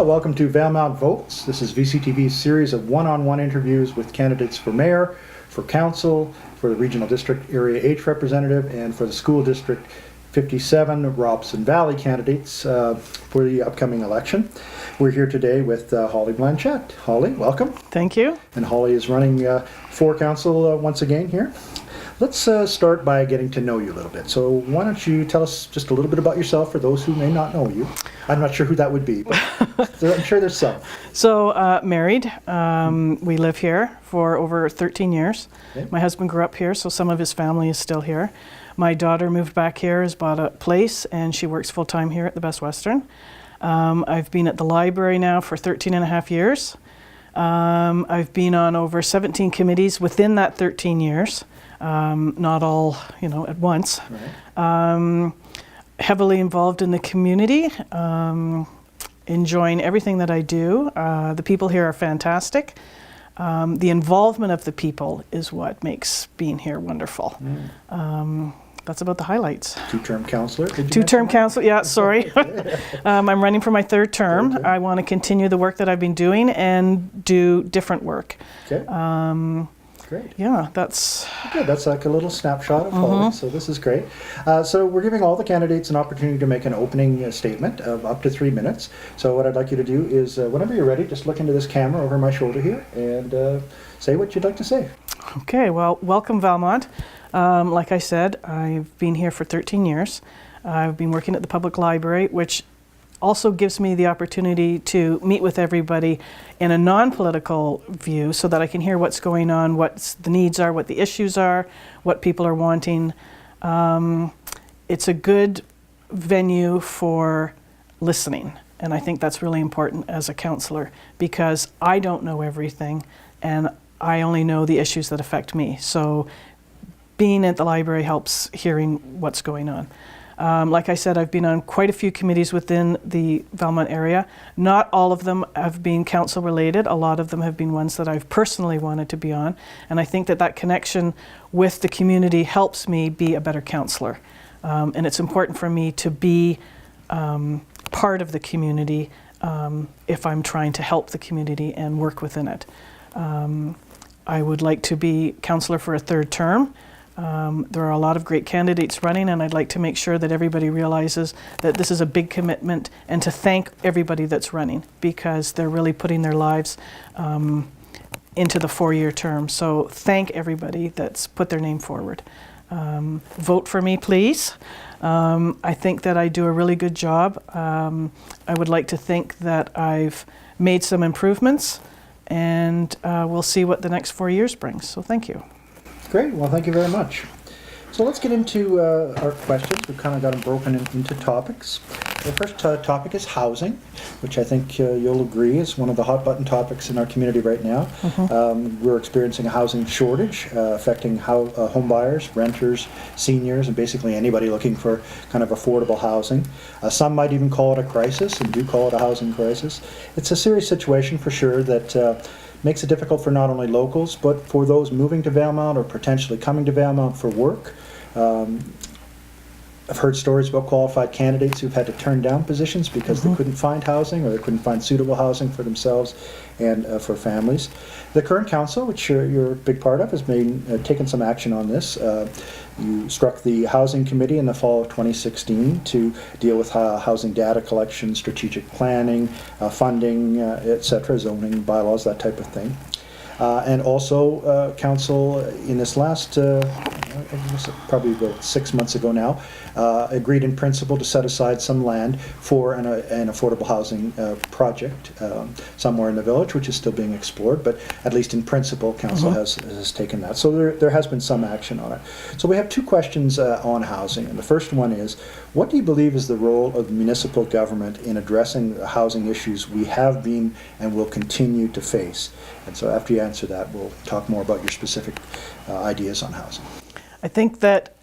Well, welcome to Valemount Votes. This is VCTV's series of one-on-one interviews with candidates for mayor, for council, for the regional district area H representative, and for the school district 57 Robson Valley candidates for the upcoming election. We're here today with Hollie Blanchette. Hollie, welcome. Thank you. And Hollie is running for council once again here. Let's start by getting to know you a little bit. So why don't you tell us just a little bit about yourself for those who may not know you. I'm not sure who that would be, but I'm sure there's some. So married. We live here for over 13 years. Okay. My husband grew up here, so some of his family is still here. My daughter moved back here, has bought a place, and she works full-time here at the Best Western. I've been at the library now for 13 and a half years. I've been on over 17 committees within that 13 years. Not all, at once. Right. Heavily involved in the community, enjoying everything that I do. The people here are fantastic. The involvement of the people is what makes being here wonderful. That's about the highlights. Two-term councillor? Two-term councillor, yeah, sorry. I'm running for my third term. I want to continue the work that I've been doing and do different work. Okay. Great. Yeah, that's... Good, that's like a little snapshot of Hollie, so this is great. So we're giving all the candidates an opportunity to make an opening statement of up to 3 minutes. So what I'd like you to do is, whenever you're ready, just look into this camera over my shoulder here and say what you'd like to say. Okay, well, welcome Valemount. Like I said, I've been here for 13 years. I've been working at the public library, which also gives me the opportunity to meet with everybody in a non-political view so that I can hear what's going on, what the needs are, what the issues are, what people are wanting. It's a good venue for listening, and I think that's really important as a councillor because I don't know everything and I only know the issues that affect me. So being at the library helps hearing what's going on. Like I said, I've been on quite a few committees within the Valemount area. Not all of them have been council related. A lot of them have been ones that I've personally wanted to be on. And I think that that connection with the community helps me be a better councillor. And it's important for me to be part of the community if I'm trying to help the community and work within it. I would like to be councillor for a third term. There are a lot of great candidates running, and I'd like to make sure that everybody realizes that this is a big commitment and to thank everybody that's running because they're really putting their lives into the 4-year term. So thank everybody that's put their name forward. Vote for me, please. I think that I do a really good job. I would like to think that I've made some improvements, and we'll see what the next 4 years brings. So thank you. Great. Well, thank you very much. So let's get into our questions. We've kind of got them broken into topics. The first topic is housing, which I think you'll agree is one of the hot button topics in our community right now. We're experiencing a housing shortage affecting home buyers, renters, seniors, and basically anybody looking for kind of affordable housing. Some might even call it a crisis and do call it a housing crisis. It's a serious situation for sure that makes it difficult for not only locals, but for those moving to Valemount or potentially coming to Valemount for work. I've heard stories about qualified candidates who've had to turn down positions because they couldn't find housing or they couldn't find suitable housing for themselves and for families. The current council, which you're a big part of, has taken some action on this. You struck the Housing Committee in the fall of 2016 to deal with housing data collection, strategic planning, funding, etc., zoning, bylaws, that type of thing. And also, council in this last, probably about 6 months ago now, agreed in principle to set aside some land for an affordable housing project somewhere in the village, which is still being explored, but at least in principle, council has taken that. So there has been some action on it. So we have two questions on housing, and the first one is, what do you believe is the role of municipal government in addressing the housing issues we have been and will continue to face? And so after you answer that, we'll talk more about your specific ideas on housing. I think that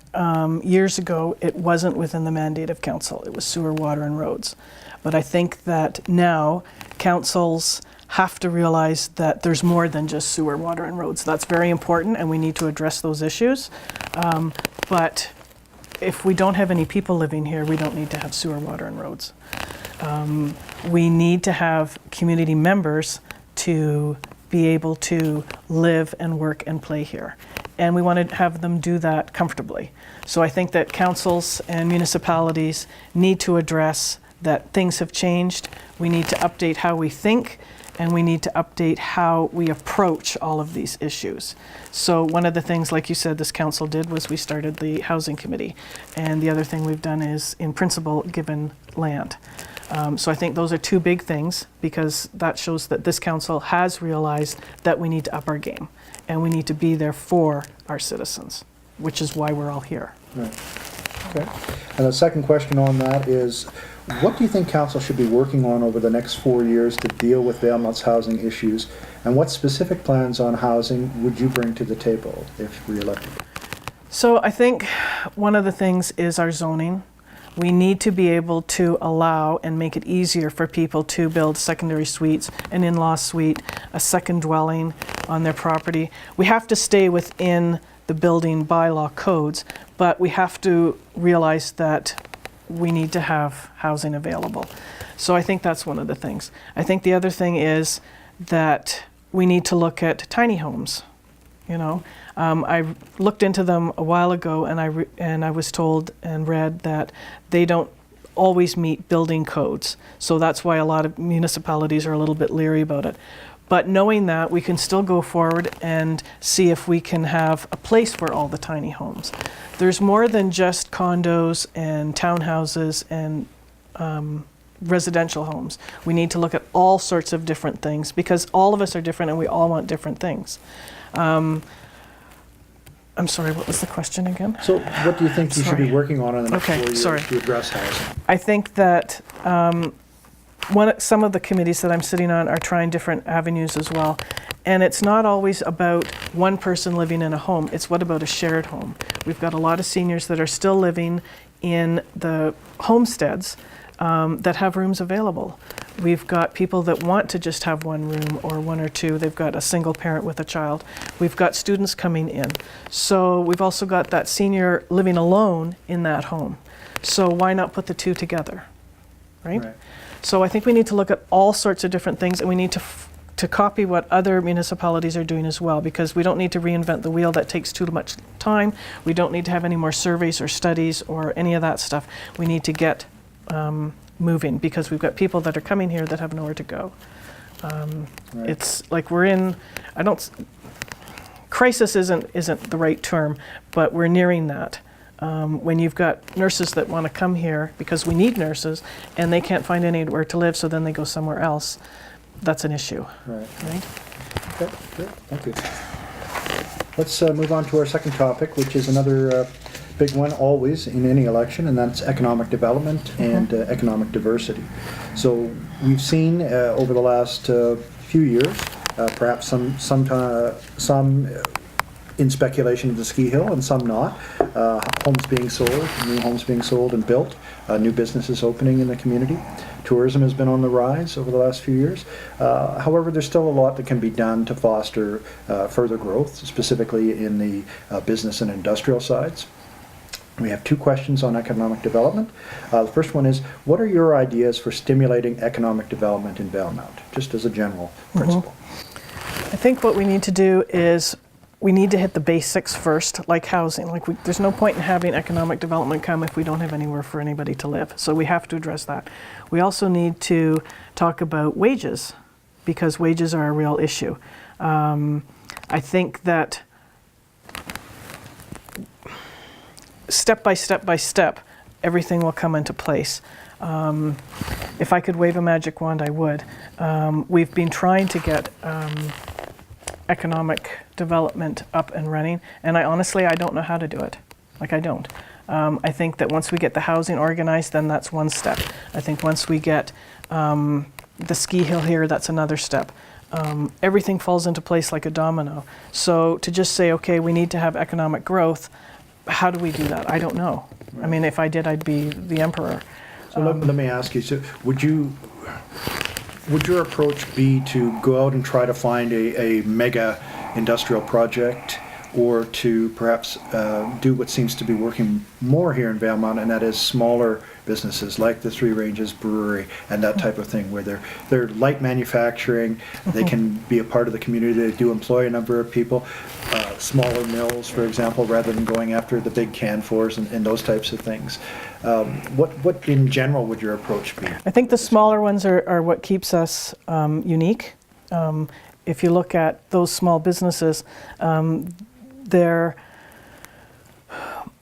years ago it wasn't within the mandate of council. It was sewer, water, and roads. But I think that now councils have to realize that there's more than just sewer, water, and roads. That's very important, and we need to address those issues. But if we don't have any people living here, we don't need to have sewer, water, and roads. we need to have community members to be able to live and work and play here. And we want to have them do that comfortably. So I think that councils and municipalities need to address that things have changed. We need to update how we think, and we need to update how we approach all of these issues. So one of the things, like you said, this council did was we started the housing committee. And the other thing we've done is, in principle, given land. So I think those are two big things, because that shows that this council has realized that we need to up our game and we need to be there for our citizens, which is why we're all here. Right. Okay. And the second question on that is, what do you think council should be working on over the next 4 years to deal with Valemount's housing issues? And what specific plans on housing would you bring to the table if re-elected? So I think one of the things is our zoning. We need to be able to allow and make it easier for people to build secondary suites, an in-law suite, a second dwelling on their property. We have to stay within the building bylaw codes, but we have to realize that we need to have housing available. So I think that's one of the things. I think the other thing is that we need to look at tiny homes. You know, I looked into them a while ago, and I was told and read that they don't always meet building codes. So that's why a lot of municipalities are a little bit leery about it. But knowing that, we can still go forward and see if we can have a place for all the tiny homes. There's more than just condos and townhouses and residential homes. We need to look at all sorts of different things, because all of us are different and we all want different things. I'm sorry, what was the question again? So what do you think you should be working on in the next 4 years to address housing? I think that some of the committees that I'm sitting on are trying different avenues as well. And it's not always about one person living in a home. It's what about a shared home? We've got a lot of seniors that are still living in the homesteads that have rooms available. We've got people that want to just have one room or one or two. They've got a single parent with a child. We've got students coming in. So we've also got that senior living alone in that home. So why not put the two together, right? So I think we need to look at all sorts of different things, and we need to copy what other municipalities are doing as well, because we don't need to reinvent the wheel. That takes too much time. We don't need to have any more surveys or studies or any of that stuff. We need to get moving, because we've got people that are coming here that have nowhere to go. It's like we're in, crisis isn't the right term, but we're nearing that. When you've got nurses that want to come here because we need nurses and they can't find anywhere to live, so then they go somewhere else, that's an issue. Right? Okay, great, thank you. Let's move on to our second topic, which is another big one always in any election, and that's economic development and economic diversity. So we've seen over the last few years, perhaps some in speculation of the ski hill and some not, homes being sold, new homes being sold and built, new businesses opening in the community. Tourism has been on the rise over the last few years. However, there's still a lot that can be done to foster further growth, specifically in the business and industrial sides. We have two questions on economic development. The first one is, what are your ideas for stimulating economic development in Valemount, just as a general principle? I think what we need to do is we need to hit the basics first, like housing. There's no point in having economic development come if we don't have anywhere for anybody to live. So we have to address that. We also need to talk about wages, because wages are a real issue. I think that step by step, everything will come into place. If I could wave a magic wand, I would. We've been trying to get economic development up and running, and I don't know how to do it. I don't. I think that once we get the housing organized, then that's one step. I think once we get the ski hill here, that's another step. Everything falls into place like a domino. So to just say, okay, we need to have economic growth, how do we do that? I don't know. Right. I mean, if I did, I'd be the emperor. So let me ask you, so would your approach be to go out and try to find a mega industrial project, or to perhaps do what seems to be working more here in Valemount, and that is smaller businesses like the Three Ranges Brewery and that type of thing, where they're light manufacturing, they can be a part of the community, they do employ a number of people, smaller mills, for example, rather than going after the big Canfors and those types of things. What in general would your approach be? I think the smaller ones are what keeps us unique. If you look at those small businesses, they're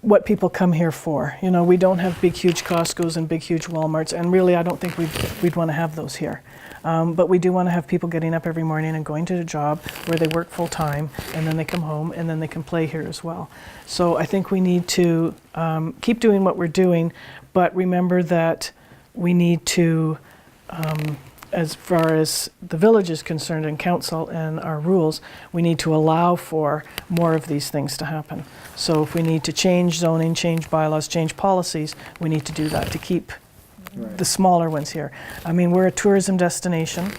what people come here for. You know, we don't have big, huge Costco's and big, huge Walmarts, and really I don't think we'd want to have those here. But we do want to have people getting up every morning and going to a job where they work full time, and then they come home, and then they can play here as well. So I think we need to keep doing what we're doing, but remember that we need to, as far as the village is concerned and council and our rules, we need to allow for more of these things to happen. So if we need to change zoning, change bylaws, change policies, we need to do that to keep the smaller ones here. I mean, we're a tourism destination,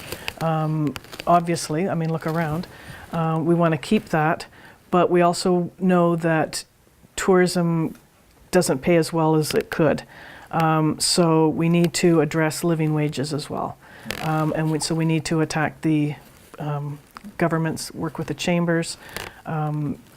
obviously. I mean, look around. We want to keep that, but we also know that tourism doesn't pay as well as it could. So we need to address living wages as well. So we need to attack the governments, work with the chambers,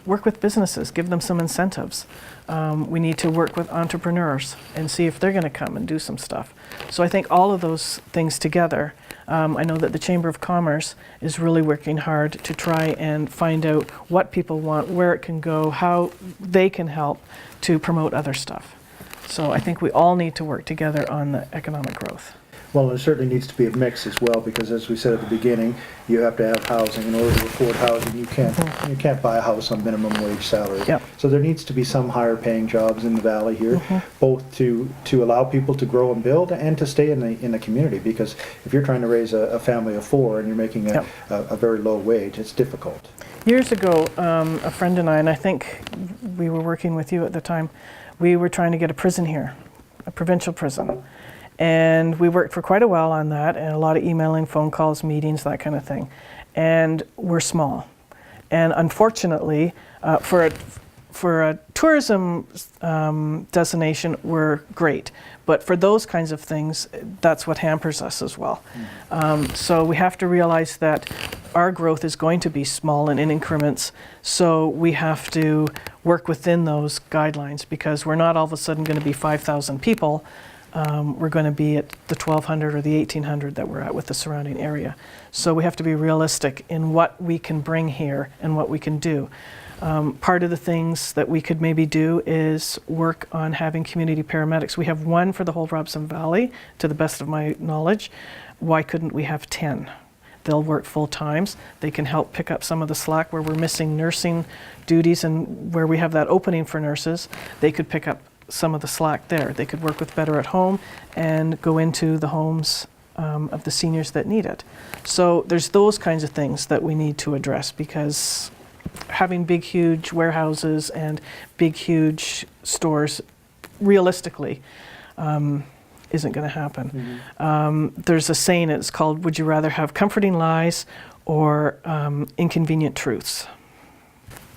work with businesses, give them some incentives. We need to work with entrepreneurs and see if they're going to come and do some stuff. So I think all of those things together, I know that the Chamber of Commerce is really working hard to try and find out what people want, where it can go, how they can help to promote other stuff. So I think we all need to work together on the economic growth. Well, there certainly needs to be a mix as well, because as we said at the beginning, you have to have housing. In order to afford housing, you can't buy a house on minimum wage salary. Yep. So there needs to be some higher paying jobs in the valley here, both to allow people to grow and build and to stay in the community, because if you're trying to raise a family of four and you're making a very low wage, it's difficult. Years ago, a friend and I think we were working with you at the time, we were trying to get a prison here, a provincial prison. And we worked for quite a while on that, and a lot of emailing, phone calls, meetings, that kind of thing. And we're small. And unfortunately, for a tourism destination, we're great. But for those kinds of things, that's what hampers us as well. So we have to realize that our growth is going to be small and in increments. So we have to work within those guidelines, because we're not all of a sudden going to be 5,000 people. We're going to be at the 1,200 or the 1,800 that we're at with the surrounding area. So we have to be realistic in what we can bring here and what we can do. Part of the things that we could maybe do is work on having community paramedics. We have one for the whole Robson Valley, to the best of my knowledge. Why couldn't we have 10? They'll work full times. They can help pick up some of the slack where we're missing nursing duties, and where we have that opening for nurses, they could pick up some of the slack there. They could work with Better at Home and go into the homes of the seniors that need it. So there's those kinds of things that we need to address, because having big, huge warehouses and big, huge stores, realistically, isn't going to happen. There's a saying, it's called, would you rather have comforting lies or inconvenient truths?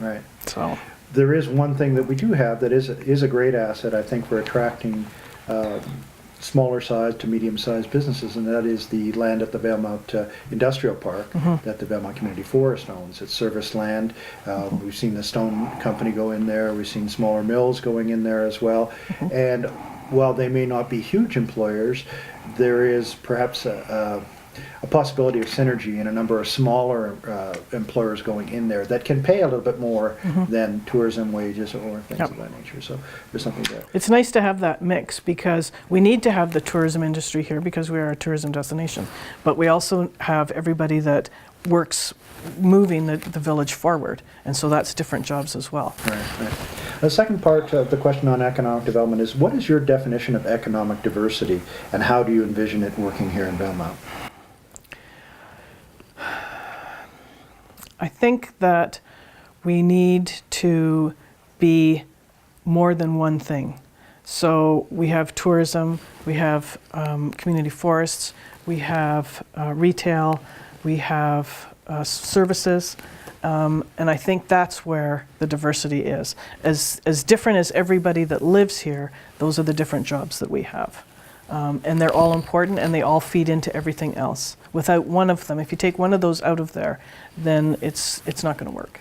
Right. So there is one thing that we do have that is a great asset, I think, for attracting smaller sized to medium sized businesses, and that is the land at the Valemount Industrial Park that the Valemount Community Forest owns. It's service land. We've seen the stone company go in there. We've seen smaller mills going in there as well. And while they may not be huge employers, there is perhaps a possibility of synergy in a number of smaller employers going in there that can pay a little bit more than tourism wages or things of that nature. So there's something there. it's nice to have that mix, because we need to have the tourism industry here because we are a tourism destination. But we also have everybody that works moving the village forward, and so that's different jobs as well. Right. The second part of the question on economic development is, what is your definition of economic diversity, and how do you envision it working here in Valemount? I think that we need to be more than one thing. So we have tourism, we have community forests, we have retail, we have services, And I think that's where the diversity is. As different as everybody that lives here, those are the different jobs that we have. And they're all important, and they all feed into everything else. Without one of them, if you take one of those out of there, then it's not going to work.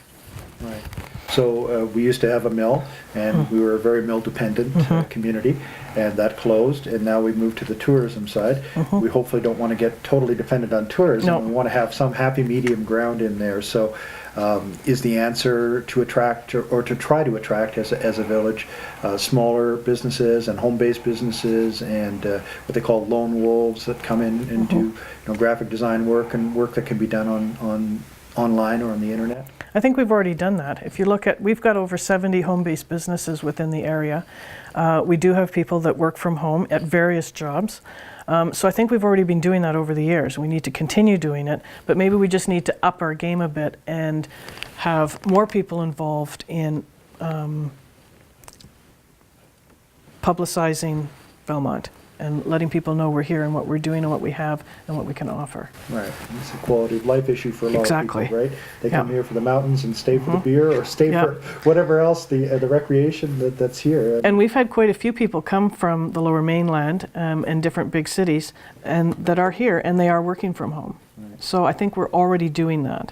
Right. So we used to have a mill, and we were a very mill-dependent community, and that closed, and now we've moved to the tourism side. We hopefully don't want to get totally dependent on tourism. No. We want to have some happy medium ground in there. So is the answer to attract, or to try to attract as a village, smaller businesses and home-based businesses, and what they call lone wolves that come in and do graphic design work and work that can be done on online or on the internet? I think we've already done that. If you look at, we've got over 70 home-based businesses within the area. We do have people that work from home at various jobs. So I think we've already been doing that over the years. We need to continue doing it, but maybe we just need to up our game a bit and have more people involved in publicizing Valemount and letting people know we're here and what we're doing and what we have and what we can offer. Right. It's a quality of life issue for a lot Exactly. of people, right? They come Yeah. here for the mountains and stay for the beer, or stay for whatever else, the recreation that's here. And we've had quite a few people come from the Lower Mainland and different big cities and that are here, and they are working from home. Right. So I think we're already doing that.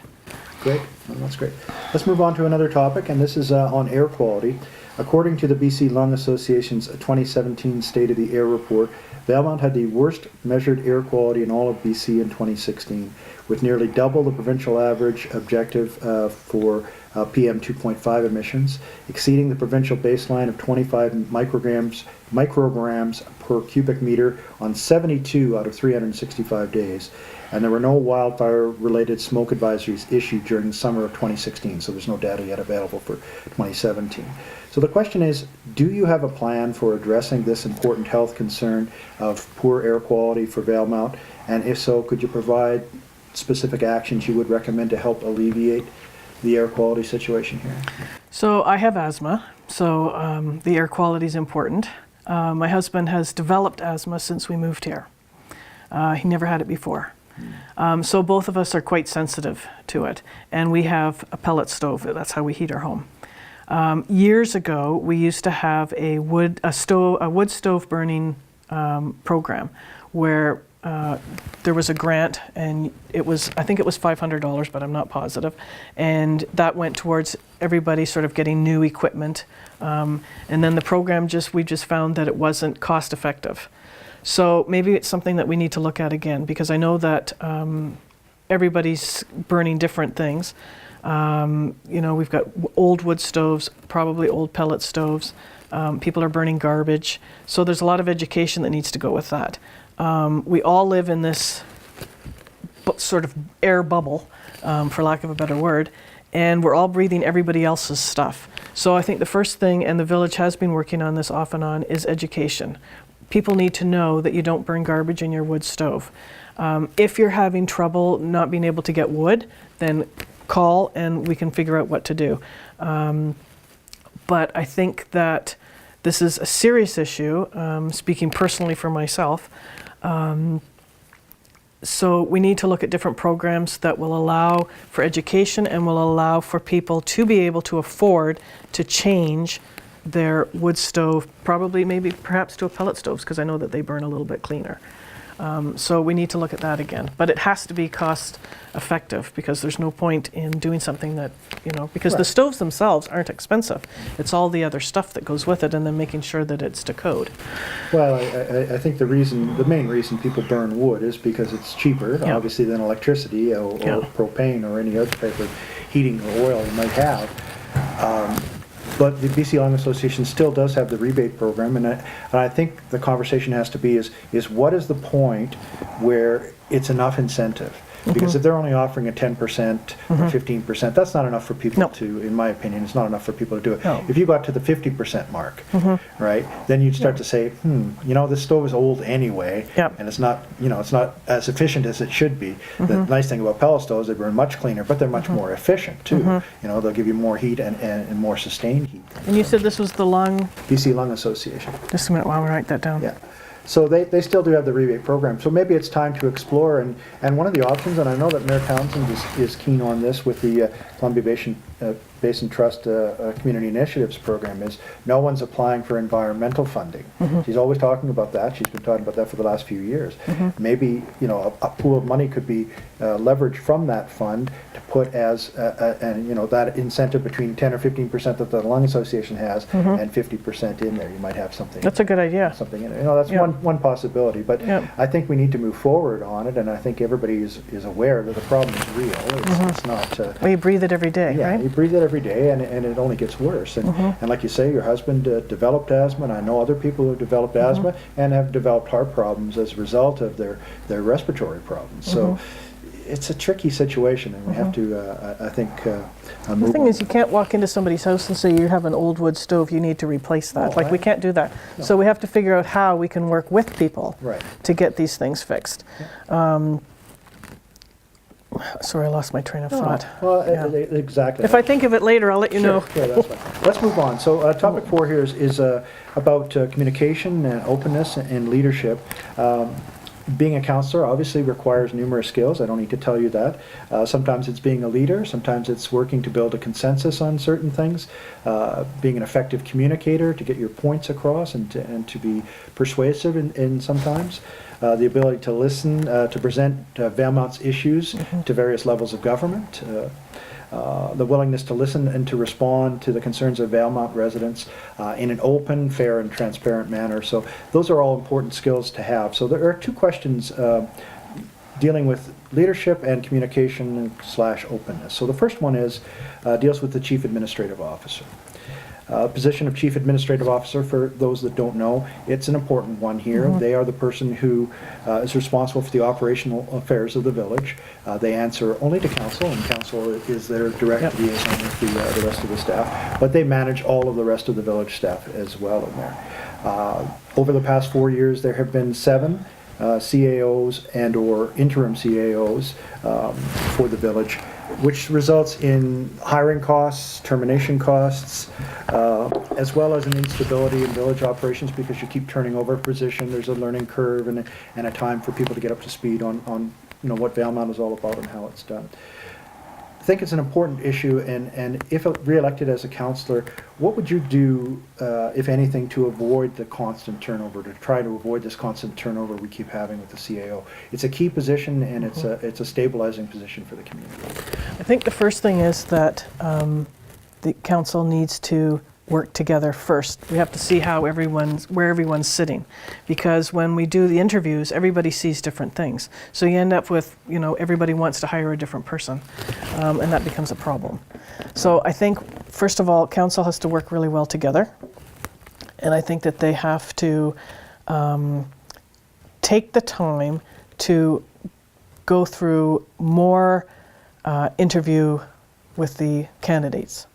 Great. Well, that's great. Let's move on to another topic, and this is on air quality. According to the BC Lung Association's 2017 State of the Air Report, Valemount had the worst measured air quality in all of BC in 2016, with nearly double the provincial average objective for PM 2.5 emissions, exceeding the provincial baseline of 25 micrograms per cubic meter on 72 out of 365 days. And there were no wildfire-related smoke advisories issued during the summer of 2016, so there's no data yet available for 2017. So the question is, do you have a plan for addressing this important health concern of poor air quality for Valemount? And if so, could you provide specific actions you would recommend to help alleviate the air quality situation here? So I have asthma, so the air quality is important. My husband has developed asthma since we moved here. He never had it before. So both of us are quite sensitive to it, and we have a pellet stove. That's how we heat our home. Years ago, we used to have a wood stove burning program where there was a grant, and I think it was $500, but I'm not positive, and that went towards everybody sort of getting new equipment. And then the program we just found that it wasn't cost effective. So maybe it's something that we need to look at again, because I know that everybody's burning different things. We've got old wood stoves, probably old pellet stoves. People are burning garbage. So there's a lot of education that needs to go with that. We all live in this sort of air bubble, for lack of a better word, and we're all breathing everybody else's stuff. So I think the first thing, and the village has been working on this off and on, is education. People need to know that you don't burn garbage in your wood stove. If you're having trouble not being able to get wood, then call and we can figure out what to do. But I think that this is a serious issue, speaking personally for myself. So we need to look at different programs that will allow for education and will allow for people to be able to afford to change their wood stove, perhaps to a pellet stoves, because I know that they burn a little bit cleaner. So we need to look at that again. But it has to be cost effective, because there's no point in doing something that, because the stoves themselves aren't expensive. It's all the other stuff that goes with it, and then making sure that it's to code. Well, I think the main reason people burn wood is because it's cheaper, obviously, than electricity or propane or any other type of heating or oil you might have. But the BC Lung Association still does have the rebate program, and I think the conversation has to be is what is the point where it's enough incentive? Because if they're only offering a 10% or 15%, that's not enough for people to, in my opinion, it's not enough for people to do it. No. If you got to the 50% mark, right, then you'd start to say, this stove is old anyway, and it's not, it's not as efficient as it should be. The nice thing about pellet stoves, they burn much cleaner, but they're much more efficient too. They'll give you more heat and more sustained heat. And you said this was the BC Lung Association. Just a minute while we write that down. Yeah. So they still do have the rebate program. So maybe it's time to explore, and one of the options, and I know that Mayor Townsend is keen on this with the Columbia Basin Trust Community Initiatives program, is no one's applying for environmental funding. She's always talking about that. She's been talking about that for the last few years. Maybe, you know, a pool of money could be leveraged from that fund to put as, and you know, that incentive between 10 or 15% that the Lung Association has and 50% in there. You might have something. That's a good idea. Something in it. You know, that's one possibility. But I think we need to move forward on it, and I think everybody is aware that the problem is real. It's not. Well, you breathe it every day, yeah, right? you breathe it every day, and it only gets worse. And like you say, your husband developed asthma, and I know other people who have developed asthma and have developed heart problems as a result of their respiratory problems. So it's a tricky situation, and we have to, I think, move The thing on. is, you can't walk into somebody's house and say you have an old wood stove, you need to replace that. No, We can't do that. No. So we have to figure out how we can work with people Right. to get these things fixed. Sorry, I lost my train of thought. Well, Yeah. exactly. If I think of it later, I'll let you know. Sure, that's fine. Let's move on. So topic 4 here is about communication and openness and leadership. Being a counselor obviously requires numerous skills. I don't need to tell you that. Sometimes it's being a leader. Sometimes it's working to build a consensus on certain things. Being an effective communicator to get your points across and to be persuasive in sometimes. The ability to listen, to present Valemount's issues to various levels of government. The willingness to listen and to respond to the concerns of Valemount residents in an open, fair, and transparent manner. So those are all important skills to have. So there are 2 questions dealing with leadership and communication / openness. So the first one is deals with the Chief Administrative Officer. Position of Chief Administrative Officer, for those that don't know, it's an important one here. They are the person who is responsible for the operational affairs of the village. They answer only to council, and council is their direct liaison with the rest of the staff. But they manage all of the rest of the village staff as well in there. Over the past 4 years, there have been 7 CAOs and or interim CAOs for the village, which results in hiring costs, termination costs, as well as an instability in village operations because you keep turning over a position. There's a learning curve and a time for people to get up to speed on you know, what Valemount is all about and how it's done. I think it's an important issue, and if re-elected as a councillor, what would you do, if anything, to avoid the constant turnover, to try to avoid this constant turnover we keep having with the CAO? It's a key position, and it's a stabilizing position for the community. I think the first thing is that the council needs to work together first. We have to see how where everyone's sitting, because when we do the interviews, everybody sees different things. So you end up with, you know, everybody wants to hire a different person, and that becomes a problem. So I think, first of all, council has to work really well together, and I think that they have to take the time to go through more interview with the candidates.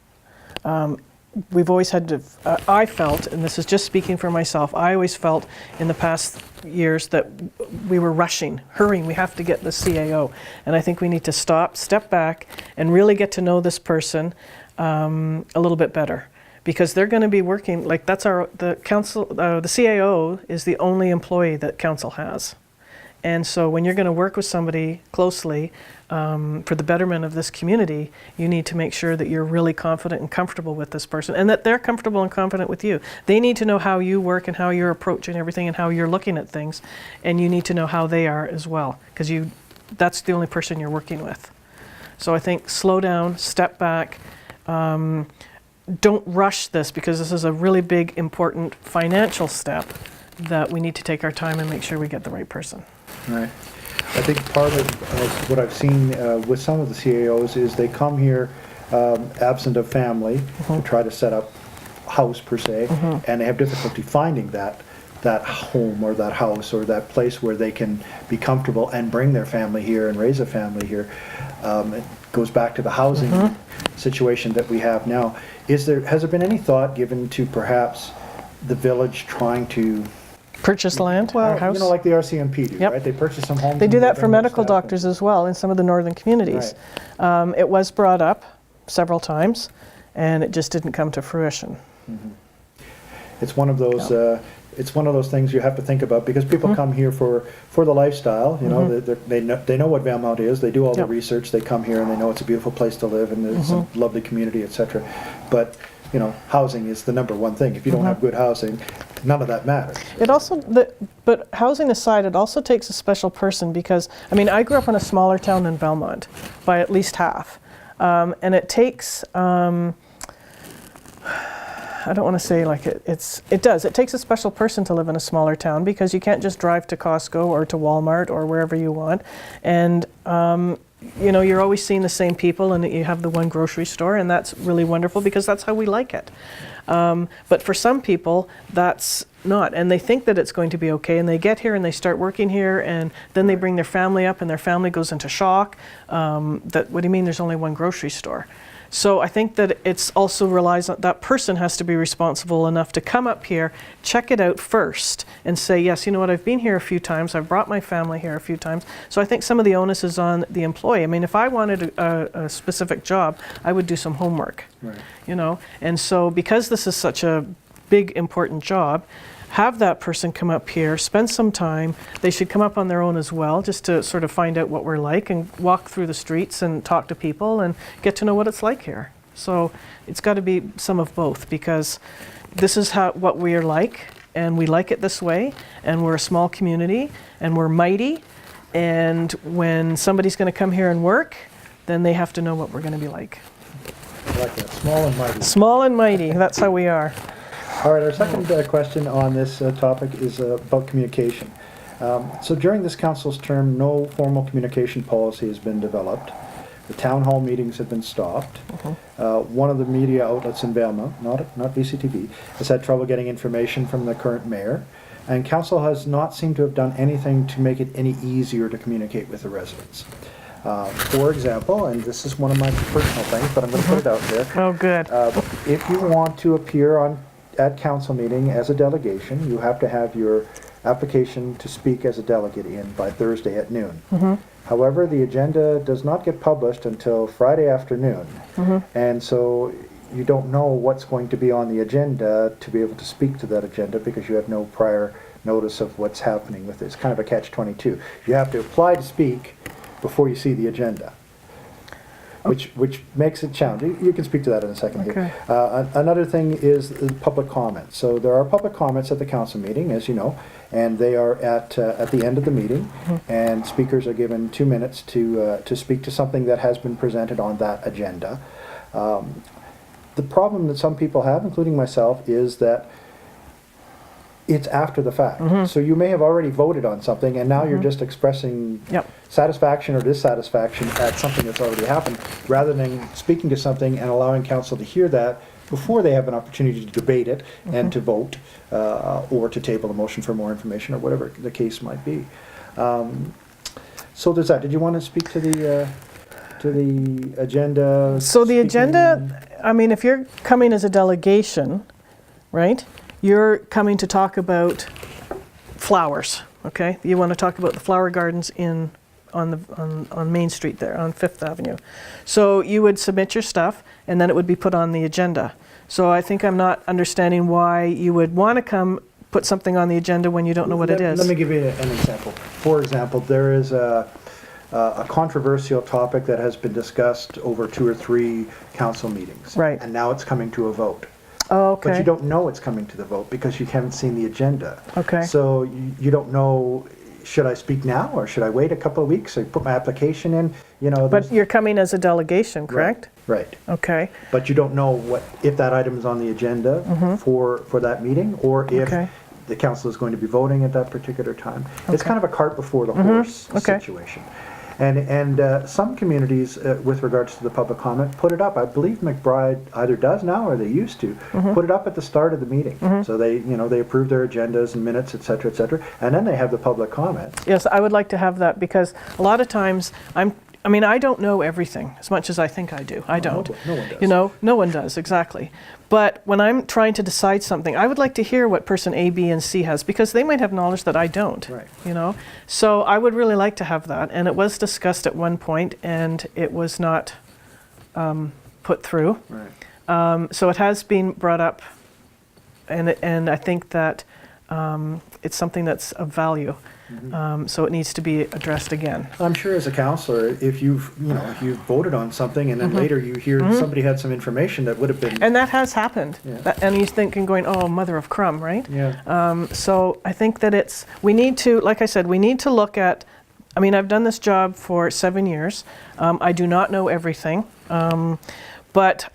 We've always had to, I felt, and this is just speaking for myself, I always felt in the past years that we were rushing, hurrying, we have to get the CAO. And I think we need to step back, and really get to know this person a little bit better. Because they're going to be working, like the CAO is the only employee that council has. And so when you're going to work with somebody closely for the betterment of this community, you need to make sure that you're really confident and comfortable with this person, and that they're comfortable and confident with you. They need to know how you work and how you're approaching everything and how you're looking at things, and you need to know how they are as well, because that's the only person you're working with. So I think slow down, step back, don't rush this, because this is a really big, important financial step that we need to take our time and make sure we get the right person. Right. I think part of what I've seen with some of the CAOs is they come here absent of family to try to set up house per se, and they have difficulty finding that home or that house or that place where they can be comfortable and bring their family here and raise a family here. It goes back to the housing situation that we have now. Has there been any thought given to perhaps the village trying to Purchase land, or well, house? you know, like the RCMP do, Yep. right? They purchase some homes. They do and that for bring their medical staff in. doctors as well in some of the northern communities. It was brought up several times, and it just didn't come to fruition. It's one of those. It's one of those things you have to think about because people come here for the lifestyle. You know, they know what Valemount is. They do all the research. They come here and they know it's a beautiful place to live and there's a lovely community, etc. But you know, housing is the number one thing. If you don't have good housing, none of that matters. It also, but housing aside, it also takes a special person because, I mean, I grew up in a smaller town in Valemount by at least half. And it takes, I don't want to say like it does. It takes a special person to live in a smaller town because you can't just drive to Costco or to Walmart or wherever you want. And, you know, you're always seeing the same people and you have the one grocery store and that's really wonderful because that's how we like it. But for some people, that's not. And they think that it's going to be okay and they get here and they start working here and then they bring their family up and their family goes into shock. What do you mean there's only one grocery store? So I think that it's also relies on that person has to be responsible enough to come up here, check it out first and say, yes, you know what, I've been here a few times, I've brought my family here a few times. So I think some of the onus is on the employee. I mean, if I wanted a specific job, I would do some homework, you know. And so because this is such a big, important job, have that person come up here, spend some time. They should come up on their own as well, just to sort of find out what we're like and walk through the streets and talk to people and get to know what it's like here. So it's got to be some of both because this is what we are like and we like it this way and we're a small community and we're mighty and when somebody's going to come here and work, then they have to know what we're going to be like. I like that, small and mighty. Small and mighty, that's how we are. All right, our second question on this topic is about communication. So during this council's term, no formal communication policy has been developed. The town hall meetings have been stopped. One of the media outlets in Valemount, not VCTV, has had trouble getting information from the current mayor. And council has not seemed to have done anything to make it any easier to communicate with the residents. For example, and this is one of my personal things, but I'm going to put it out there. Oh, good. If you want to appear at council meeting as a delegation, you have to have your application to speak as a delegate in by Thursday at noon. However, the agenda does not get published until Friday afternoon. And so you don't know what's going to be on the agenda to be able to speak to that agenda because you have no prior notice of what's happening with it. It's kind of a catch-22. You have to apply to speak before you see the agenda. Which makes it challenging. You can speak to that in a second here. Another thing is public comments. So there are public comments at the council meeting, as you know, and they are at the end of the meeting, and speakers are given 2 minutes to speak to something that has been presented on that agenda. The problem that some people have, including myself, is that it's after the fact. So you may have already voted on something and now you're just expressing satisfaction or dissatisfaction at something that's already happened rather than speaking to something and allowing council to hear that before they have an opportunity to debate it and to vote or to table a motion for more information or whatever the case might be. So there's that. Did you want to speak to the agenda? So the agenda, I mean, if you're coming as a delegation, right? You're coming to talk about flowers, okay? You want to talk about the flower gardens on Main Street there, on 5th Avenue. So you would submit your stuff, and then it would be put on the agenda. So I think I'm not understanding why you would want to come put something on the agenda when you don't know what it is. Let me give you an example. For example, there is a controversial topic that has been discussed over 2 or 3 council meetings. Right. And now it's coming to a vote. Oh, okay. But you don't know it's coming to the vote because you haven't seen the agenda. Okay. So you don't know, should I speak now or should I wait a couple of weeks or put my application in? You know. But you're coming as a delegation, correct? Right. Okay. But you don't know if that item is on the agenda for that meeting or if the council is going to be voting at that particular time. It's kind of a cart before the horse situation. And some communities, with regards to the public comment, put it up. I believe McBride either does now or they used to put it up at the start of the meeting. So they approve their agendas and minutes, et cetera, and then they have the public comment. Yes, I would like to have that because a lot of times I mean, I don't know everything as much as I think I do. I don't. No one does. You know, no one does, exactly. But when I'm trying to decide something, I would like to hear what person A, B, and C has because they might have knowledge that I don't. Right. You know, so I would really like to have that. And it was discussed at one point, and it was not put through. Right. So it has been brought up and I think that it's something that's of value. So it needs to be addressed again. I'm sure as a counselor, if you've voted on something and then later you hear somebody had some information that would have been... And that has happened. Yeah. And you're thinking, going, oh, mother of crumb, right? Yeah. So I think that we need to, like I said, we need to look at, I mean, I've done this job for 7 years. I do not know everything, but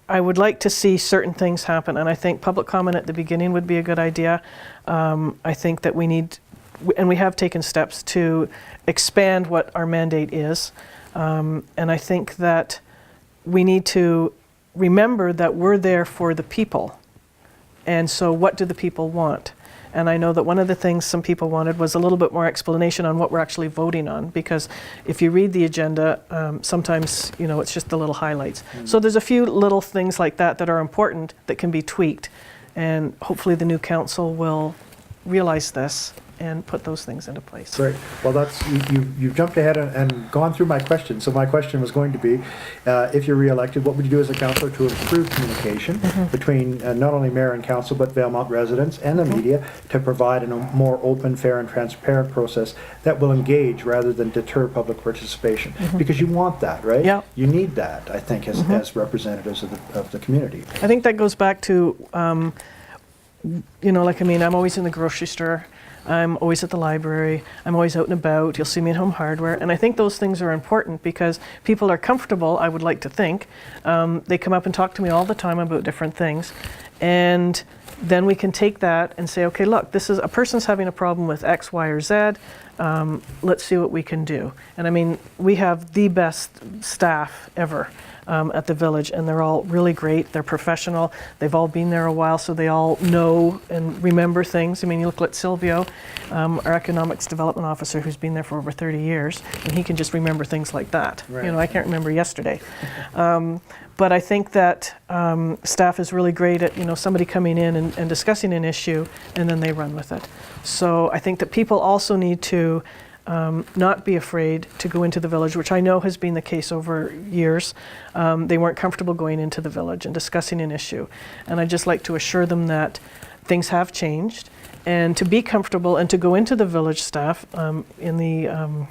I would like to see certain things happen. And I think public comment at the beginning would be a good idea. I think that we need, and we have taken steps to expand what our mandate is. And I think that we need to remember that we're there for the people. And so what do the people want? And I know that one of the things some people wanted was a little bit more explanation on what we're actually voting on, because if you read the agenda, sometimes, it's just the little highlights. So there's a few little things like that that are important that can be tweaked. And hopefully the new council will realize this and put those things into place. Great. Well, you've jumped ahead and gone through my question. So my question was going to be, if you're re-elected, what would you do as a councillor to improve communication between not only mayor and council, but Valemount residents and the media to provide a more open, fair, and transparent process that will engage rather than deter public participation? Because you want that, right? Yeah. You need that, I think, as representatives of the community. I think that goes back to, I'm always in the grocery store. I'm always at the library, I'm always out and about, you'll see me at Home Hardware, and I think those things are important because people are comfortable, I would like to think. They come up and talk to me all the time about different things, and then we can take that and say, okay, look, this is a person's having a problem with X, Y, or Z, let's see what we can do. And I mean, we have the best staff ever. At the village, and they're all really great. They're professional. They've all been there a while, so they all know and remember things. I mean, you look at Silvio, our economics development officer, who's been there for over 30 years, and he can just remember things like that. Right. I can't remember yesterday. But I think that staff is really great at, somebody coming in and discussing an issue, and then they run with it. So I think that people also need to not be afraid to go into the village, which I know has been the case over years. They weren't comfortable going into the village and discussing an issue. And I'd just like to assure them that things have changed, and to be comfortable and to go into the village staff in the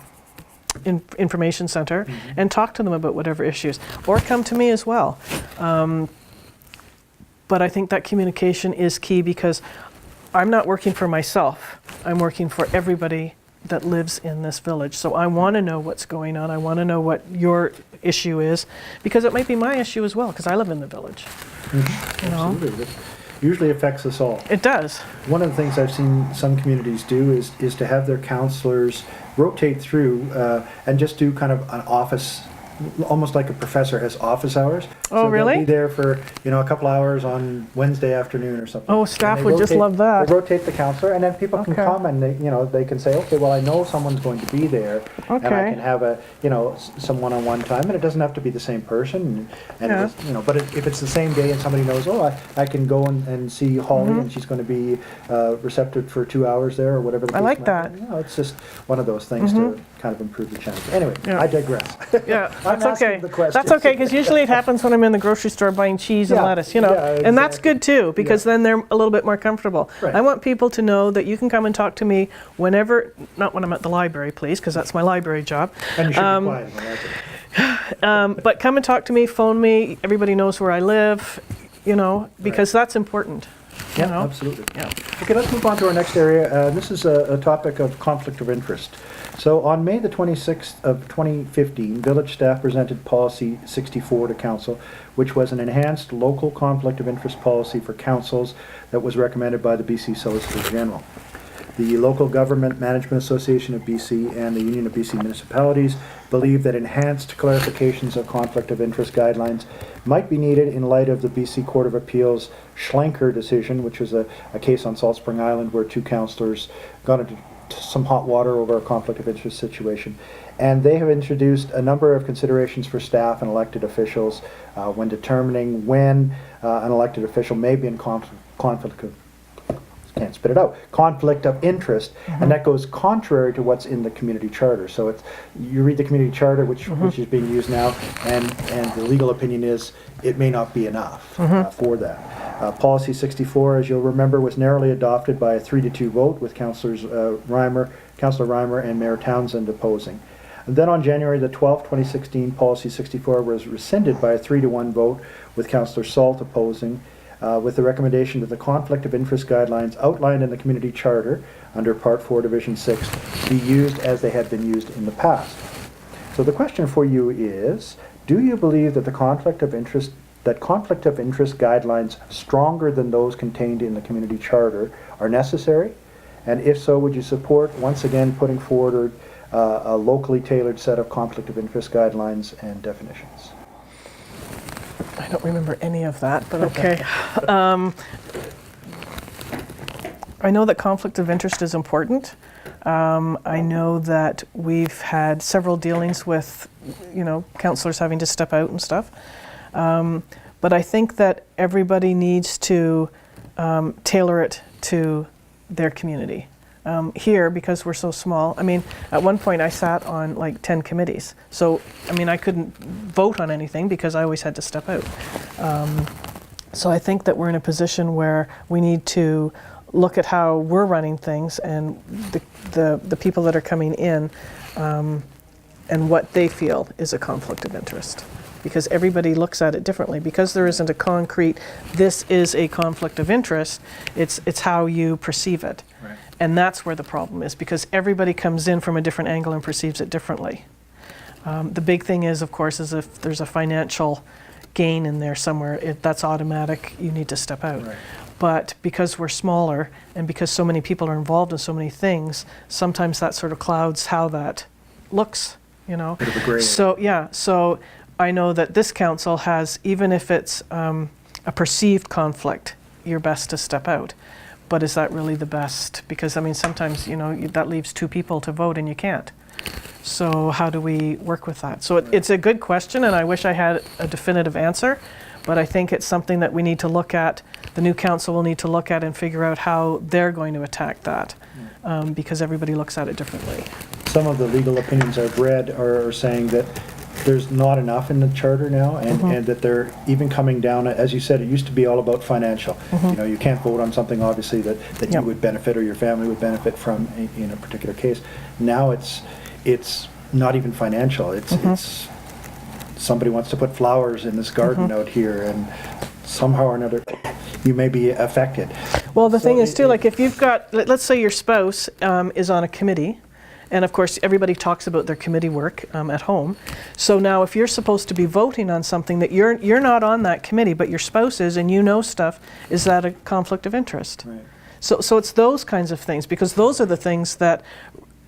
information center and talk to them about whatever issues, or come to me as well. But I think that communication is key, because I'm not working for myself. I'm working for everybody that lives in this village. So I want to know what's going on. I want to know what your issue is, because it might be my issue as well, because I live in the village. Absolutely. It usually affects us all. It does. One of the things I've seen some communities do is to have their councillors rotate through and just do kind of an office, almost like a professor has office hours. Oh, so really? They'll be there for a couple hours on Wednesday afternoon or something. Oh, staff And would just love that. They rotate the councillor, and then people can Okay. come and they can say, okay, well, I know someone's going to be there, and I Okay. can have some one-on-one time, and it doesn't have to be the same person, and Yeah. but if it's the same day and somebody knows, I can go and see Hollie, and she's going to be receptive for 2 hours there or whatever. The I case like might that. be. It's just one of those things to kind of improve the chance. Anyway, Yeah. I digress. Yeah, I'm that's asking okay. the questions. That's okay, because usually it happens when I'm in the grocery store buying cheese and Yeah, lettuce, yeah, and that's exactly. good too, because then they're a little bit more comfortable. Right. I want people to know that you can come and talk to me whenever, not when I'm at the library, please, because that's my library job. And you should be quiet when that's it. But come and talk to me, phone me. Everybody knows where I live, because that's important. Yeah, know? absolutely. Yeah. Okay, let's move on to our next area. This is a topic of conflict of interest. So on May the 26th of 2015, village staff presented Policy 64 to Council, which was an enhanced local conflict of interest policy for councils that was recommended by the BC Solicitor General. The Local Government Management Association of BC and the Union of BC Municipalities believe that enhanced clarifications of conflict of interest guidelines might be needed in light of the BC Court of Appeals Schlenker decision, which was a case on Salt Spring Island where two councillors got into some hot water over a conflict of interest situation. And they have introduced a number of considerations for staff and elected officials when determining when an elected official may be in conflict of interest, and that goes contrary to what's in the community charter. So you read the community charter, which is being used now, and the legal opinion is it may not be enough for that. Policy 64, as you'll remember, was narrowly adopted by a 3-2 vote with Councillor Reimer and Mayor Townsend opposing. And then on January the 12th, 2016, Policy 64 was rescinded by a 3-1 vote with Councillor Salt opposing, with the recommendation that the conflict of interest guidelines outlined in the community charter under Part 4, Division 6 be used as they had been used in the past. So the question for you is, do you believe that the conflict of interest guidelines stronger than those contained in the community charter are necessary? And if so, would you support, once again, putting forward a locally tailored set of conflict of interest guidelines and definitions? I don't remember any of that, but okay. I know that conflict of interest is important. I know that we've had several dealings with, councillors having to step out and stuff. But I think that everybody needs to tailor it to their community. Here, because we're so small, at one point I sat on like 10 committees. So, I couldn't vote on anything because I always had to step out. So I think that we're in a position where we need to look at how we're running things and the people that are coming in and what they feel is a conflict of interest. Because everybody looks at it differently. Because there isn't a concrete, this is a conflict of interest, it's how you perceive it. Right. And that's where the problem is, because everybody comes in from a different angle and perceives it differently. The big thing is, of course, is if there's a financial gain in there somewhere, that's automatic, you need to step out. Right. But because we're smaller and because so many people are involved in so many things, sometimes that sort of clouds how that looks, Bit of a gray area. So, yeah, so I know that this council has, even if it's a perceived conflict, you're best to step out. But is that really the best? Because, sometimes, that leaves 2 people to vote and you can't. So how do we work with that? So it's a good question, and I wish I had a definitive answer, but I think it's something that we need to look at, the new council will need to look at and figure out how they're going to attack that, because everybody looks at it differently. Some of the legal opinions I've read are saying that there's not enough in the charter now, and that they're even coming down, as you said, it used to be all about financial. You can't vote on something, obviously, that you would benefit or your family would benefit from in a particular case. Now it's not even financial. It's somebody wants to put flowers in this garden out here, and somehow or another you may be affected. Well, the thing is, too, like if you've got, let's say your spouse is on a committee, and of course everybody talks about their committee work at home. So now if you're supposed to be voting on something that you're not on that committee, but your spouse is, and you know stuff, is that a conflict of interest? Right. So it's those kinds of things, because those are the things that,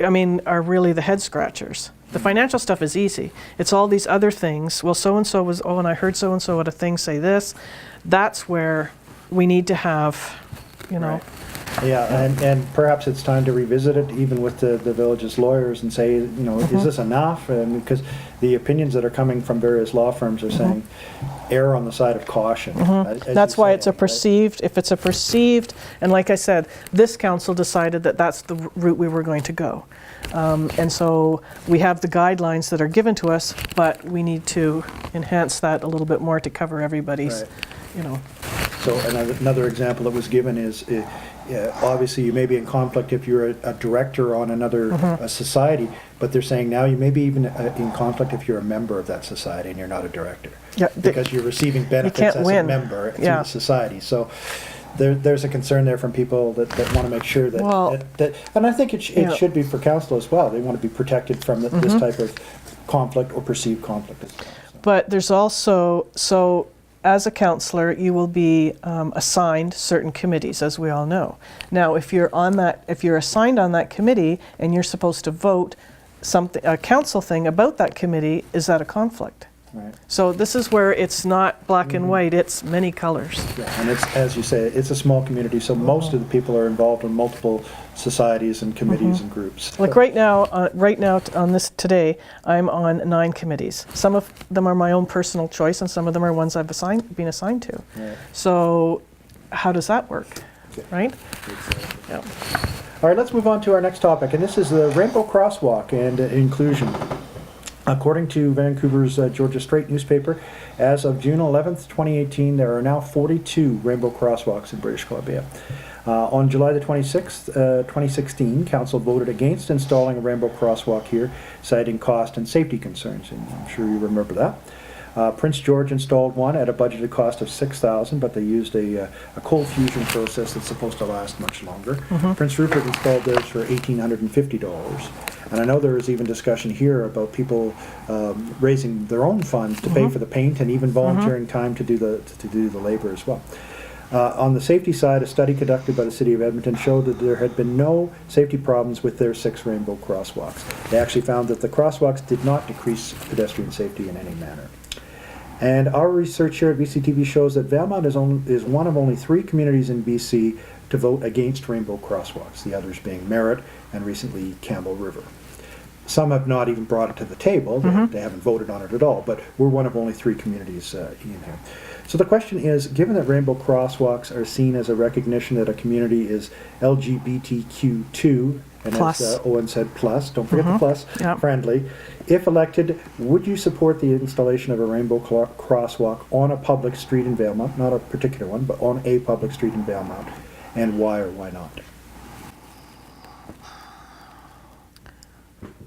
are really the head scratchers. The financial stuff is easy. It's all these other things. Well, so-and-so was, and I heard so-and-so at a thing say this. That's where we need to have, Right. Yeah, and perhaps it's time to revisit it, even with the village's lawyers, and say, is this enough? Because the opinions that are coming from various law firms are saying, err on the side of caution. That's why it's a perceived, if it's a perceived, and like I said, this council decided that that's the route we were going to go. And so we have the guidelines that are given to us, but we need to enhance that a little bit more to cover everybody's, So another example that was given is, obviously you may be in conflict if you're a director on another society, but they're saying now you may be even in conflict if you're a member of that society and you're not a director. Yeah, because you're receiving benefits as a member through the society. So there's a concern there from people that want to make sure that, and I think it should be for council as well. They want to be protected from this type of conflict or perceived conflict as well. So. But there's also, as a councillor, you will be assigned certain committees, as we all know. Now, if you're assigned on that committee and you're supposed to vote a council thing about that committee, is that a conflict? Right. So this is where it's not black and white, it's many colors. Yeah, and it's, as you say, it's a small community, so most of the people are involved in multiple societies and committees and groups. Like right now on this today, I'm on 9 committees. Some of them are my own personal choice, and some of them are ones I've been assigned to. Right. So how does that work, right? Exactly. Yeah. All right, let's move on to our next topic, and this is the Rainbow Crosswalk and inclusion. According to Vancouver's Georgia Straight newspaper, as of June 11th, 2018, there are now 42 rainbow crosswalks in British Columbia. On July the 26th, 2016, Council voted against installing a rainbow crosswalk here, citing cost and safety concerns, and I'm sure you remember that. Prince George installed one at a budgeted cost of $6,000, but they used a cold fusion process that's supposed to last much longer. Prince Rupert installed theirs for $1,850. And I know there is even discussion here about people raising their own funds to pay for the paint and even volunteering time to do the labor as well. On the safety side, a study conducted by the City of Edmonton showed that there had been no safety problems with their 6 rainbow crosswalks. They actually found that the crosswalks did not decrease pedestrian safety in any manner. And our research here at VCTV shows that Valemount is one of only 3 communities in BC to vote against rainbow crosswalks, the others being Merritt and recently Campbell River. Some have not even brought it to the table. They haven't voted on it at all, but we're one of only 3 communities in here. So the question is, given that rainbow crosswalks are seen as a recognition that a community is LGBTQ2, and plus. as Owen said, plus, don't forget the plus, friendly, if elected, would you support the installation of a rainbow crosswalk on a public street in Valemount, not a particular one, but on a public street in Valemount, and why or why not?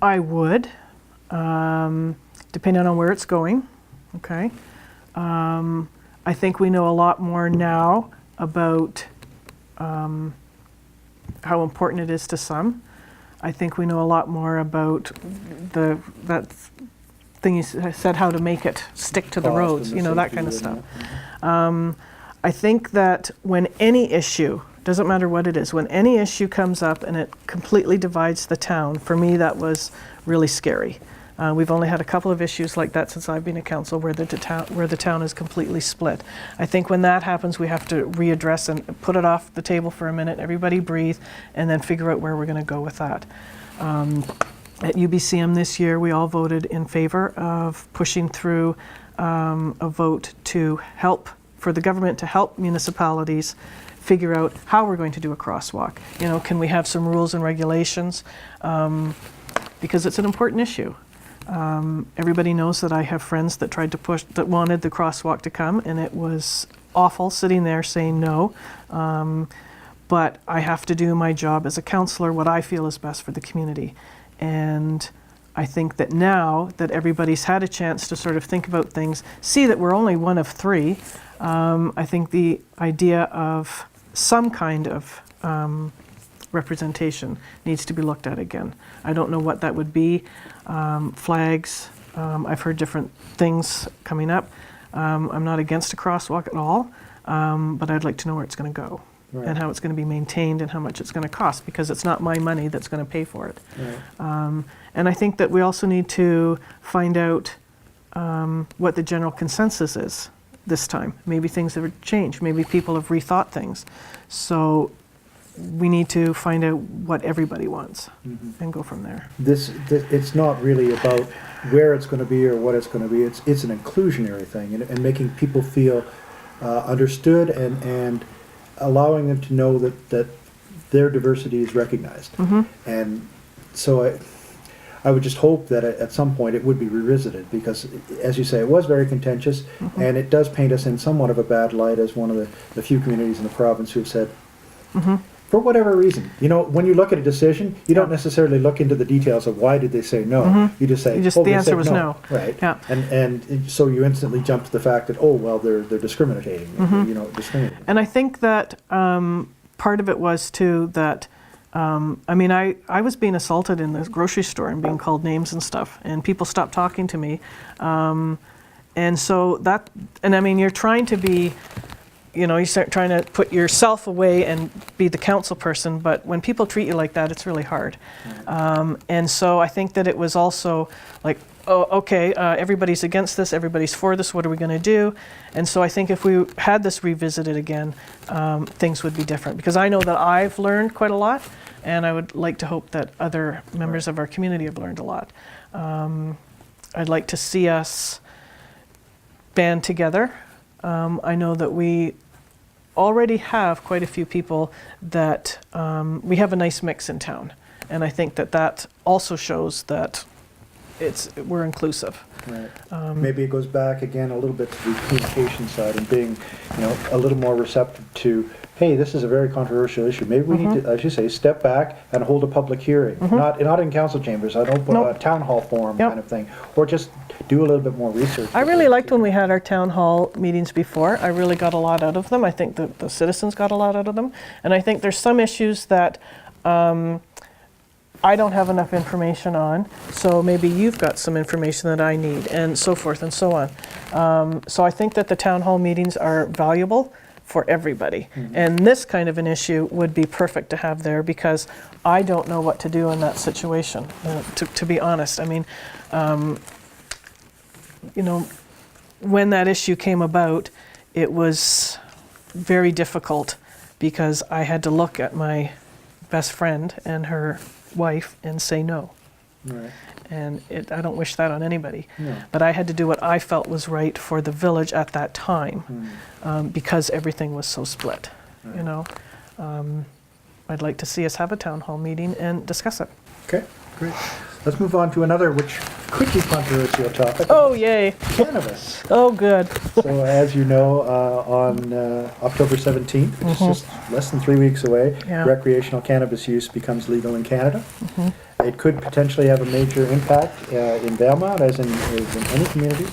I would, depending on where it's going, okay? I think we know a lot more now about how important it is to some. I think we know a lot more about that thing you said, how to make it stick to the roads, you know, that kind of stuff. I think that when any issue, doesn't matter what it is, when any issue comes up and it completely divides the town, for me that was really scary. We've only had a couple of issues like that since I've been at council where the town is completely split. I think when that happens, we have to readdress and put it off the table for a minute, everybody breathe, and then figure out where we're going to go with that. At UBCM this year, we all voted in favor of pushing through a vote to help, for the government to help municipalities figure out how we're going to do a crosswalk. You know, can we have some rules and regulations? Because it's an important issue. Everybody knows that I have friends that tried to push, that wanted the crosswalk to come, and it was awful sitting there saying no. But I have to do my job as a councillor, what I feel is best for the community. And I think that now that everybody's had a chance to sort of think about things, see that we're only one of 3, I think the idea of some kind of representation needs to be looked at again. I don't know what that would be. Flags, I've heard different things coming up. I'm not against a crosswalk at all, but I'd like to know where it's going to go. Right. And how it's going to be maintained and how much it's going to cost, because it's not my money that's going to pay for it. Right. And I think that we also need to find out what the general consensus is this time. Maybe things have changed. Maybe people have rethought things. So we need to find out what everybody wants and go from there. It's not really about where it's going to be or what it's going to be. It's an inclusionary thing, and making people feel understood and allowing them to know that their diversity is recognized. And so I would just hope that at some point it would be revisited, because, as you say, it was very contentious, and it does paint us in somewhat of a bad light as one of the few communities in the province who have said, for whatever reason, you know, when you look at a decision, you don't necessarily look into the details of why did they say no. You just say, the answer was no. Right. Yeah. And so you instantly jump to the fact that, oh, well, they're discriminating. You know, discriminating. And I think that part of it was too that I mean, I was being assaulted in the grocery store and being called names and stuff, and people stopped talking to me. And so that, and I mean, you're trying to be, you know, you start trying to put yourself away and be the council person, but when people treat you like that, it's really hard. And so I think that it was also like, oh, okay, everybody's against this, everybody's for this, what are we going to do? And so I think if we had this revisited again, things would be different. Because I know that I've learned quite a lot, and I would like to hope that other members of our community have learned a lot. I'd like to see us band together. I know that we already have quite a few people that we have a nice mix in town. And I think that that also shows that we're inclusive. Right. Maybe it goes back again a little bit to the communication side and being, a little more receptive to, hey, this is a very controversial issue. Maybe we need to, as you say, step back and hold a public hearing. Not in council chambers, an open town hall forum kind of thing, or just do a little bit more research. I really liked when we had our town hall meetings before. I really got a lot out of them. I think the citizens got a lot out of them. And I think there's some issues that I don't have enough information on, so maybe you've got some information that I need, and so forth and so on. So I think that the town hall meetings are valuable for everybody. And this kind of an issue would be perfect to have there, because I don't know what to do in that situation, to be honest. I mean, when that issue came about, it was very difficult, because I had to look at my best friend and her wife and say no. Right. And I don't wish that on anybody. No. But I had to do what I felt was right for the village at that time, because everything was so split. Right. I'd like to see us have a town hall meeting and discuss it. Okay, great. Let's move on to another, which could be controversial topic. Oh, yay. Cannabis. Oh, good. So as you know, on October 17th, which is just less than 3 weeks away, recreational cannabis use becomes legal in Canada. It could potentially have a major impact in Valemount, as in any community.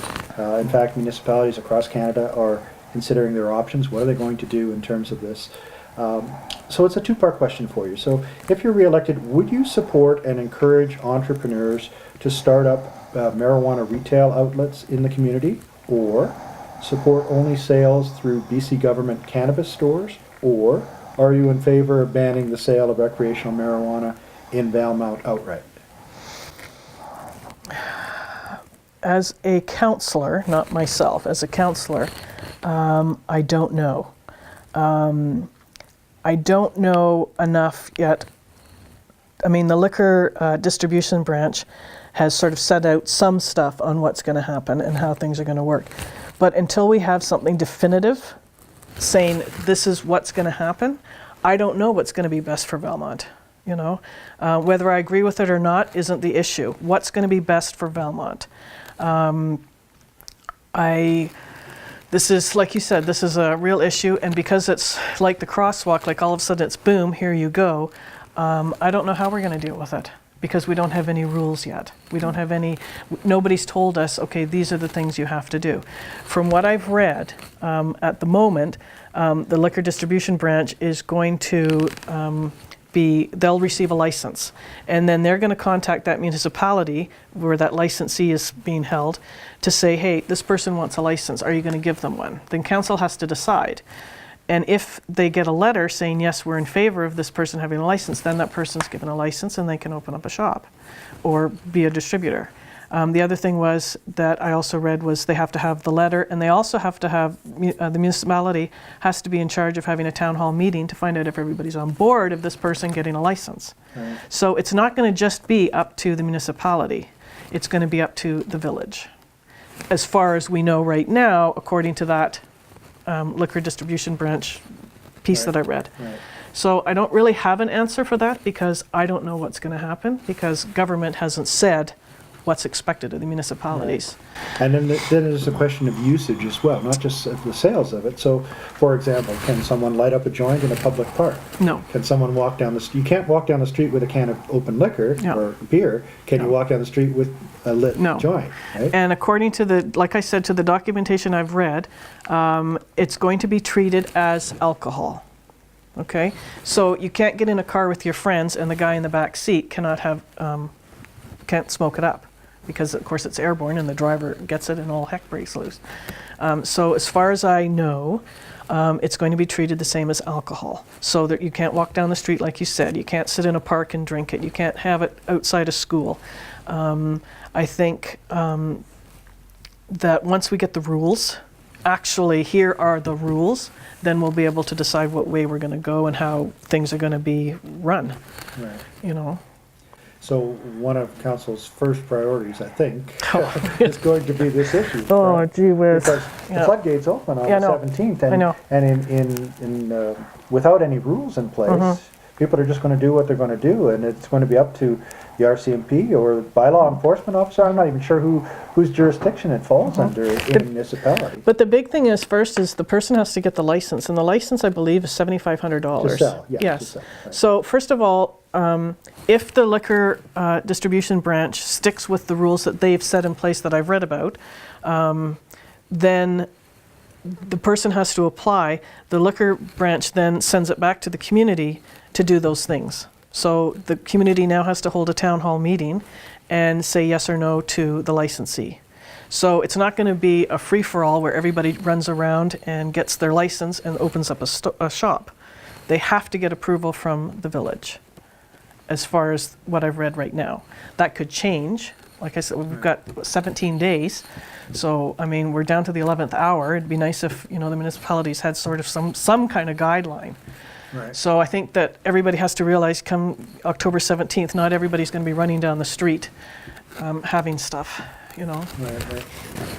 In fact, municipalities across Canada are considering their options. What are they going to do in terms of this? So it's a two-part question for you. So if you're re-elected, would you support and encourage entrepreneurs to start up marijuana retail outlets in the community, or support only sales through BC government cannabis stores, or are you in favor of banning the sale of recreational marijuana in Valemount outright? As a counselor, not myself, as a counselor, I don't know. I don't know enough yet. I mean, the liquor distribution branch has sort of set out some stuff on what's going to happen and how things are going to work. But until we have something definitive saying this is what's going to happen, I don't know what's going to be best for Valemount. Whether I agree with it or not isn't the issue. What's going to be best for Valemount? This is, like you said, this is a real issue, and because it's like the crosswalk, like all of a sudden it's boom, here you go, I don't know how we're going to deal with it, because we don't have any rules yet. We don't have any, nobody's told us, okay, these are the things you have to do. From what I've read, at the moment, the liquor distribution branch is going to they'll receive a license, and then they're going to contact that municipality where that licensee is being held to say, hey, this person wants a license, are you going to give them one? Then council has to decide. And if they get a letter saying, yes, we're in favor of this person having a license, then that person's given a license and they can open up a shop or be a distributor. The other thing was that I also read was they have to have the letter, and they also have to have, the municipality has to be in charge of having a town hall meeting to find out if everybody's on board of this person getting a license. Right. So it's not going to just be up to the municipality. It's going to be up to the village. As far as we know right now, according to that liquor distribution branch piece that I read. Right. So I don't really have an answer for that, because I don't know what's going to happen, because government hasn't said what's expected of the municipalities. Right. And then there's a question of usage as well, not just of the sales of it. So, for example, can someone light up a joint in a public park? No. Can someone walk down the street? You can't walk down the street with a can of open liquor or beer. Can you walk down the street with a lit joint? Right? And according to like I said, to the documentation I've read, it's going to be treated as alcohol. Okay? So you can't get in a car with your friends and the guy in the back seat can't smoke it up, because of course it's airborne and the driver gets it and all heck breaks loose. So as far as I know, it's going to be treated the same as alcohol. So that you can't walk down the street like you said, you can't sit in a park and drink it, you can't have it outside of school. I think that once we get the rules, actually here are the rules, then we'll be able to decide what way we're going to go and how things are going to be run. Right. So one of council's first priorities, I think, is going to be this issue. Oh, right? Gee whiz. Because the floodgates open on the 17th, and in without any rules in place, people are just going to do what they're going to do, and it's going to be up to the RCMP or bylaw enforcement officer. I'm not even sure whose jurisdiction it falls under in a municipality. But the big thing is, first is the person has to get the license, and the license, I believe, is $7,500. To sell, yeah, yes. to sell, right. So first of all, if the liquor distribution branch sticks with the rules that they've set in place that I've read about, then the person has to apply. The liquor branch then sends it back to the community to do those things. So the community now has to hold a town hall meeting and say yes or no to the licensee. So it's not going to be a free-for-all where everybody runs around and gets their license and opens up a shop. They have to get approval from the village, as far as what I've read right now. That could change. Like I said, we've got 17 days. So, I mean, we're down to the 11th hour. It'd be nice if, the municipalities had sort of some kind of guideline. Right. So I think that everybody has to realize come October 17th, not everybody's going to be running down the street having stuff, Right.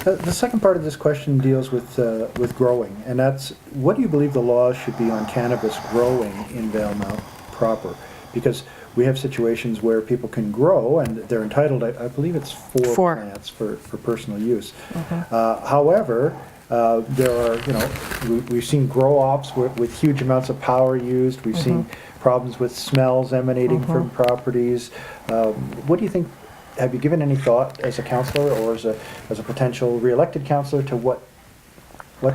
The second part of this question deals with growing, and that's, what do you believe the laws should be on cannabis growing in Valemount proper? Because we have situations where people can grow, and they're entitled, I believe it's four plants for personal use. However, there are, we've seen grow-ops with huge amounts of power used. We've seen problems with smells emanating from properties. What do you think? Have you given any thought as a councillor or as a potential re-elected councillor to what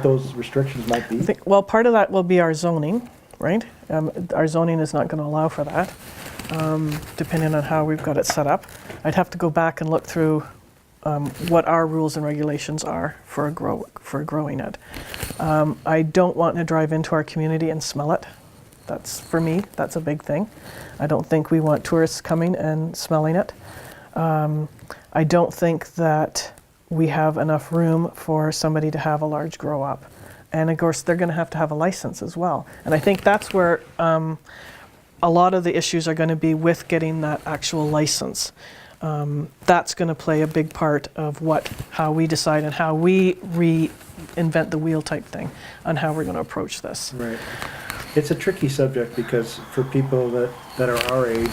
those restrictions might be? I think, well, part of that will be our zoning, right? Our zoning is not going to allow for that, depending on how we've got it set up. I'd have to go back and look through what our rules and regulations are for growing it. I don't want to drive into our community and smell it. For me, that's a big thing. I don't think we want tourists coming and smelling it. I don't think that we have enough room for somebody to have a large grow up. And of course, they're going to have a license as well. And I think that's where a lot of the issues are going to be with getting that actual license. That's going to play a big part of how we decide and how we reinvent the wheel type thing on how we're going to approach this. Right. It's a tricky subject because for people that are our age,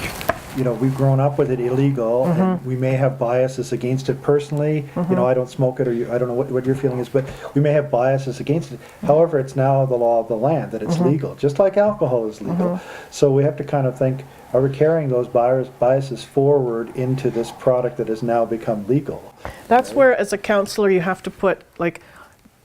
we've grown up with it illegal, and we may have biases against it personally. I don't smoke it, or I don't know what your feeling is, but we may have biases against it. However, it's now the law of the land that it's legal, just like alcohol is legal. So we have to kind of think, are we carrying those biases forward into this product that has now become legal? That's where, as a councillor, you have to put,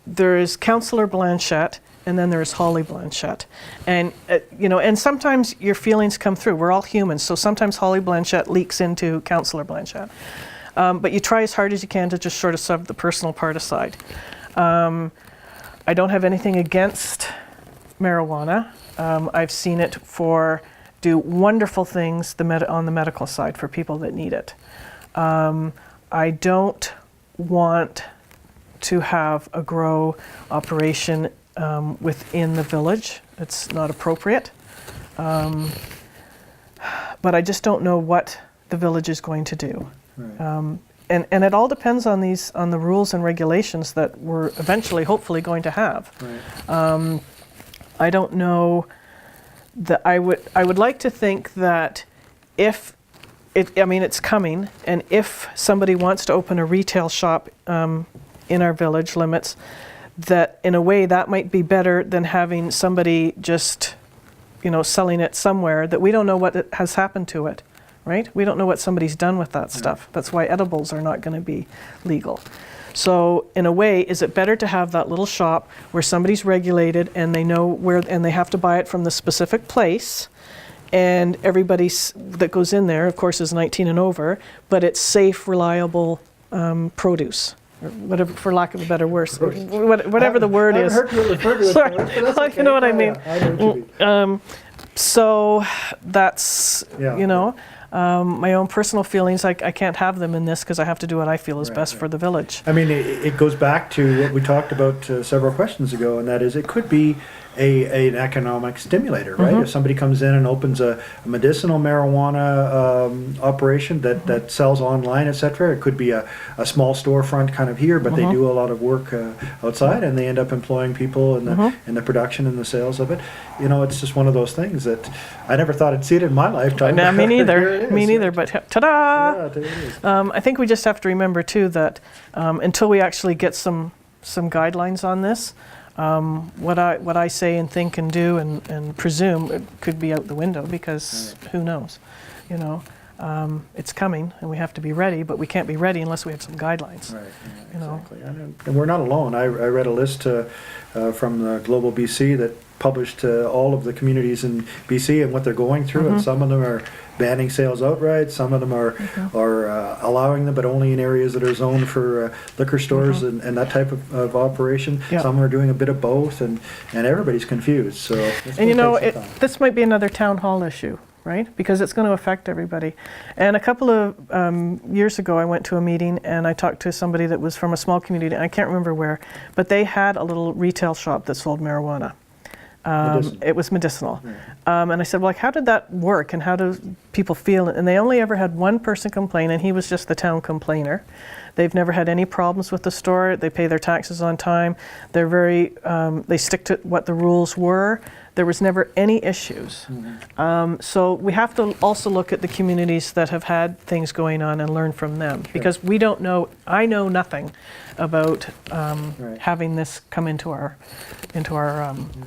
there is Councillor Blanchette, and then there's Hollie Blanchette. And, and sometimes your feelings come through. We're all humans, so sometimes Hollie Blanchette leaks into Councillor Blanchette. But you try as hard as you can to just sort of shove the personal part aside. I don't have anything against marijuana. I've seen it do wonderful things on the medical side for people that need it. I don't want to have a grow operation within the village. It's not appropriate. But I just don't know what the village is going to do. Right. And it all depends on the rules and regulations that we're eventually, hopefully, going to have. Right. I don't know that I would like to think that it's coming, and if somebody wants to open a retail shop in our village limits, that in a way that might be better than having somebody just, selling it somewhere that we don't know what has happened to it, right? We don't know what somebody's done with that stuff. That's why edibles are not going to be legal. So in a way, is it better to have that little shop where somebody's regulated and they know where, and they have to buy it from the specific place, and everybody that goes in there, of course, is 19 and over, but it's safe, reliable produce? Or whatever, for lack of a better word, whatever the word is. Sorry, you know what I mean. I know what you mean. So that's, my own personal feelings. I can't have them in this because I have to do what I feel is best for the village. I mean, it goes back to what we talked about several questions ago, and that is it could be an economic stimulator, right? If somebody comes in and opens a medicinal marijuana operation that sells online, etc., it could be a small storefront kind of here, but they do a lot of work outside, and they end up employing people in the production and the sales of it. You know, it's just one of those things that I never thought I'd see it in my lifetime. No, me neither. Here it is, Me neither. right? But ta-da! Yeah, there it is. I think we just have to remember too that until we actually get some guidelines on this, what I say and think and do and presume it could be out the window, because who knows, you know. It's coming and we have to be ready, but we can't be ready unless we have some guidelines. Right, yeah, You know. exactly. And we're not alone. I read a list from the Global BC that published all of the communities in BC and what they're going through, and some of them are banning sales outright, some of them are allowing them, but only in areas that are zoned for liquor stores and that type of operation. Yeah. Some are doing a bit of both, and everybody's confused. So it's And you gonna know, take some time. this might be another town hall issue, right? Because it's going to affect everybody. And a couple of years ago, I went to a meeting and I talked to somebody that was from a small community. I can't remember where, but they had a little retail shop that sold marijuana. Medicinal. It was medicinal. And I said, well, like, how did that work and how do people feel? And they only ever had one person complain, and he was just the town complainer. They've never had any problems with the store. They pay their taxes on time. They're very, they stick to what the rules were. There was never any issues. So we have to also look at the communities that have had things going on and learn from them, because we don't know, I know nothing about having this come into our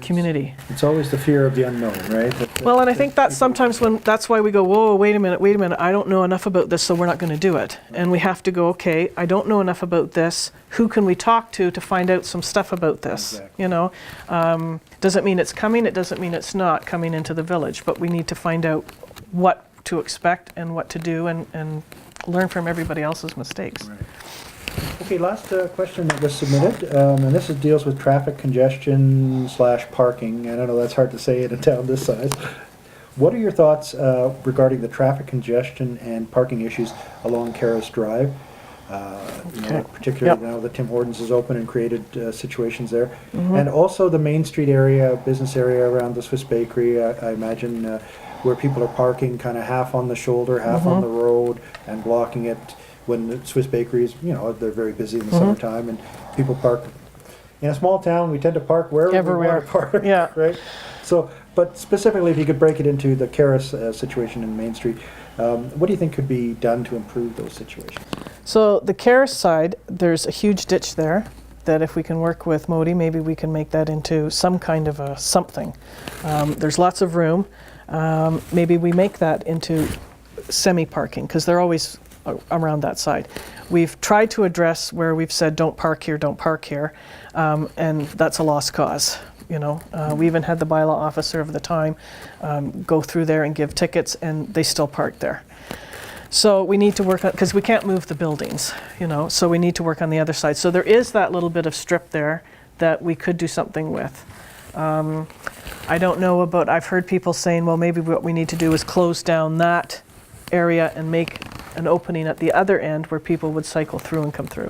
community. It's always the fear of the unknown, right? Well, and I think that's sometimes when, that's why we go, whoa, wait a minute, I don't know enough about this, so we're not going to do it. And we have to go, okay, I don't know enough about this. Who can we talk to find out some stuff about this? Exactly. You know, doesn't mean it's coming. It doesn't mean it's not coming into the village. But we need to find out what to expect and what to do, and learn from everybody else's mistakes. Right. Okay, last question that was submitted, and this deals with traffic congestion / parking. And I know that's hard to say in a town this size. What are your thoughts regarding the traffic congestion and parking issues along Caras Drive? You know, particularly now that Tim Hortons is open and created situations there. And also the Main Street area, business area around the Swiss Bakery, I imagine, where people are parking kind of half on the shoulder, half on the road, and blocking it when the Swiss Bakery is, you know, they're very busy in the summertime, and people park. In a small town, we tend to park wherever we want to park, Yeah. right? So, but specifically, if you could break it into the Caras situation in Main Street, what do you think could be done to improve those situations? So the Caras side, there's a huge ditch there that if we can work with Modi, maybe we can make that into some kind of a something. There's lots of room. Maybe we make that into semi-parking, because they're always around that side. We've tried to address where we've said don't park here, and that's a lost cause. You know, we even had the bylaw officer of the time go through there and give tickets, and they still park there. So we need to work on, because we can't move the buildings, you know, so we need to work on the other side. So there is that little bit of strip there that we could do something with. I don't know about, I've heard people saying, well, maybe what we need to do is close down that area and make an opening at the other end where people would cycle through and come through.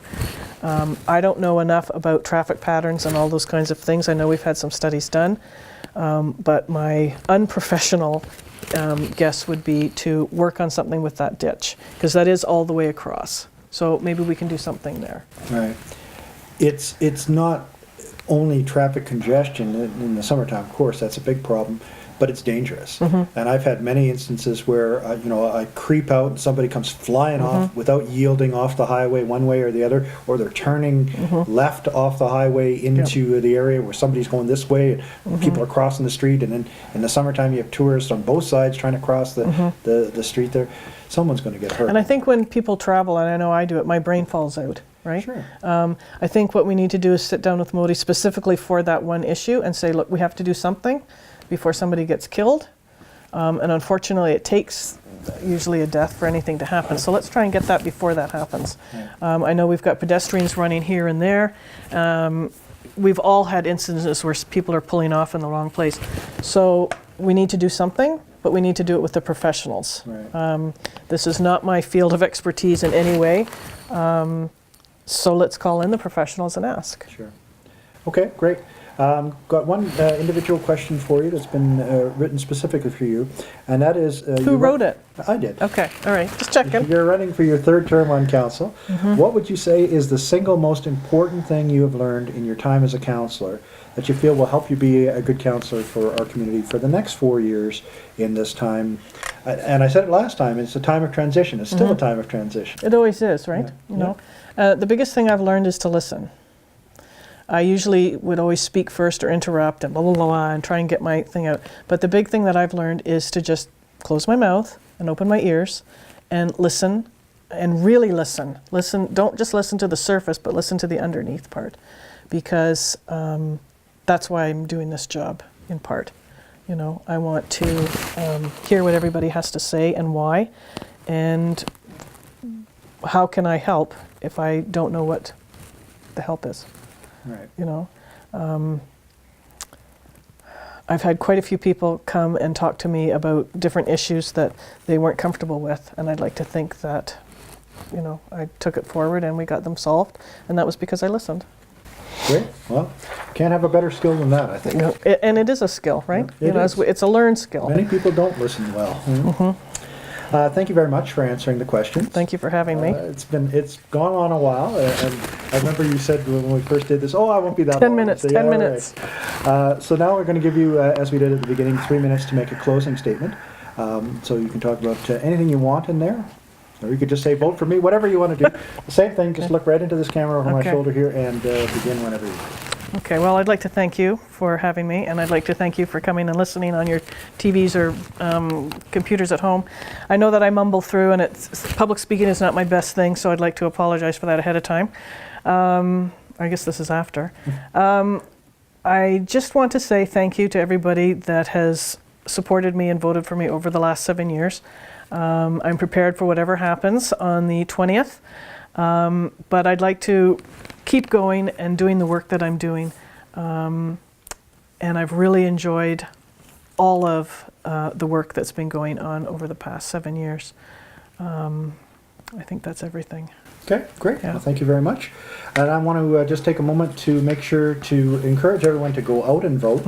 I don't know enough about traffic patterns and all those kinds of things. I know we've had some studies done, but my unprofessional guess would be to work on something with that ditch, because that is all the way across. So maybe we can do something there. Right. It's not only traffic congestion in the summertime, of course, that's a big problem, but it's dangerous. And I've had many instances where, you know, I creep out and somebody comes flying off without yielding off the highway one way or the other, or they're turning left off the highway into the area where somebody's going this way, and people are crossing the street, and then in the summertime you have tourists on both sides trying to cross the street there. Someone's going to get hurt. And I think when people travel, and I know I do it, my brain falls out. Right? Sure. I think what we need to do is sit down with Modi specifically for that one issue and say, look, we have to do something before somebody gets killed. And unfortunately, it takes usually a death for anything to happen. So let's try and get that before that happens. I know we've got pedestrians running here and there. We've all had instances where people are pulling off in the wrong place. So we need to do something, but we need to do it with the professionals. Right. This is not my field of expertise in any way. So let's call in the professionals and ask. Sure. Okay, great. Got one individual question for you that's been written specifically for you, and that is... Who wrote it? I did. Okay, all right, just checking. You're running for your third term on council. What would you say is the single most important thing you have learned in your time as a councillor that you feel will help you be a good councillor for our community for the next 4 years in this time? And I said it last time, it's a time of transition. It's still a time of transition. It always is, right? Yeah. You know, the biggest thing I've learned is to listen. I usually would always speak first or interrupt and blah, blah, blah, and try and get my thing out. But the big thing that I've learned is to just close my mouth and open my ears and listen and really listen. Listen, don't just listen to the surface, but listen to the underneath part, because that's why I'm doing this job in part. You know, I want to hear what everybody has to say and why, and how can I help if I don't know what the help is. Right. You know, I've had quite a few people come and talk to me about different issues that they weren't comfortable with, and I'd like to think that, you know, I took it forward and we got them solved, and that was because I listened. Great. Well, can't have a better skill than that, I think. You know, and it is a skill, right? Yeah, you know, is. it's a learned skill. Many people don't listen well. Thank you very much for answering the questions. Thank you for having me. It's gone on a while, and I remember you said when we first did this, oh, I won't be that 10 long. minutes, So, 10 all minutes. right. So now we're going to give you, as we did at the beginning, 3 minutes to make a closing statement. So you can talk about anything you want in there, or you could just say, vote for me, whatever you want to do. The same thing, just look right into this camera over my Okay. shoulder here and begin whenever you want. Okay, well, I'd like to thank you for having me, and I'd like to thank you for coming and listening on your TVs or computers at home. I know that I mumble through, and public speaking is not my best thing, so I'd like to apologize for that ahead of time. I guess this is after. I just want to say thank you to everybody that has supported me and voted for me over the last 7 years. I'm prepared for whatever happens on the 20th, but I'd like to keep going and doing the work that I'm doing. And I've really enjoyed all of the work that's been going on over the past 7 years. I think that's everything. Okay, great. Yeah. Well, thank you very much. And I want to just take a moment to make sure to encourage everyone to go out and vote.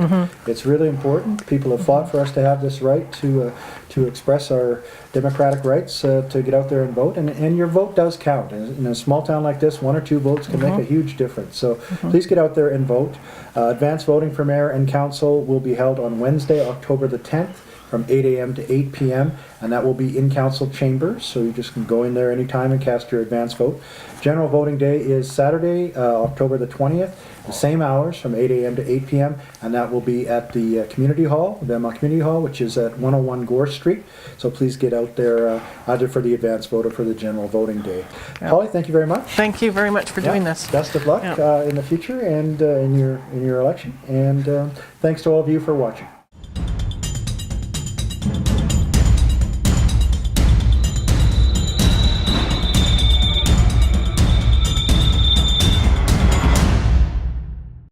It's really important. People have fought for us to have this right to express our democratic rights to get out there and vote. And your vote does count. In a small town like this, 1 or 2 votes can make a huge difference. So please get out there and vote. Advanced voting for mayor and council will be held on Wednesday, October the 10th. From 8 a.m. to 8 p.m. and that will be in council chambers, so you just can go in there anytime and cast your advance vote. General voting day is Saturday, October the 20th, the same hours from 8 a.m. to 8 p.m. and that will be at the Community Hall, the Valemount Community Hall, which is at 101 Gore Street. So please get out there either for the advance vote or for the general voting day. Yeah. Hollie, thank you very much. Thank you very much for doing this. Best of luck in the future and in your election. And thanks to all of you for watching.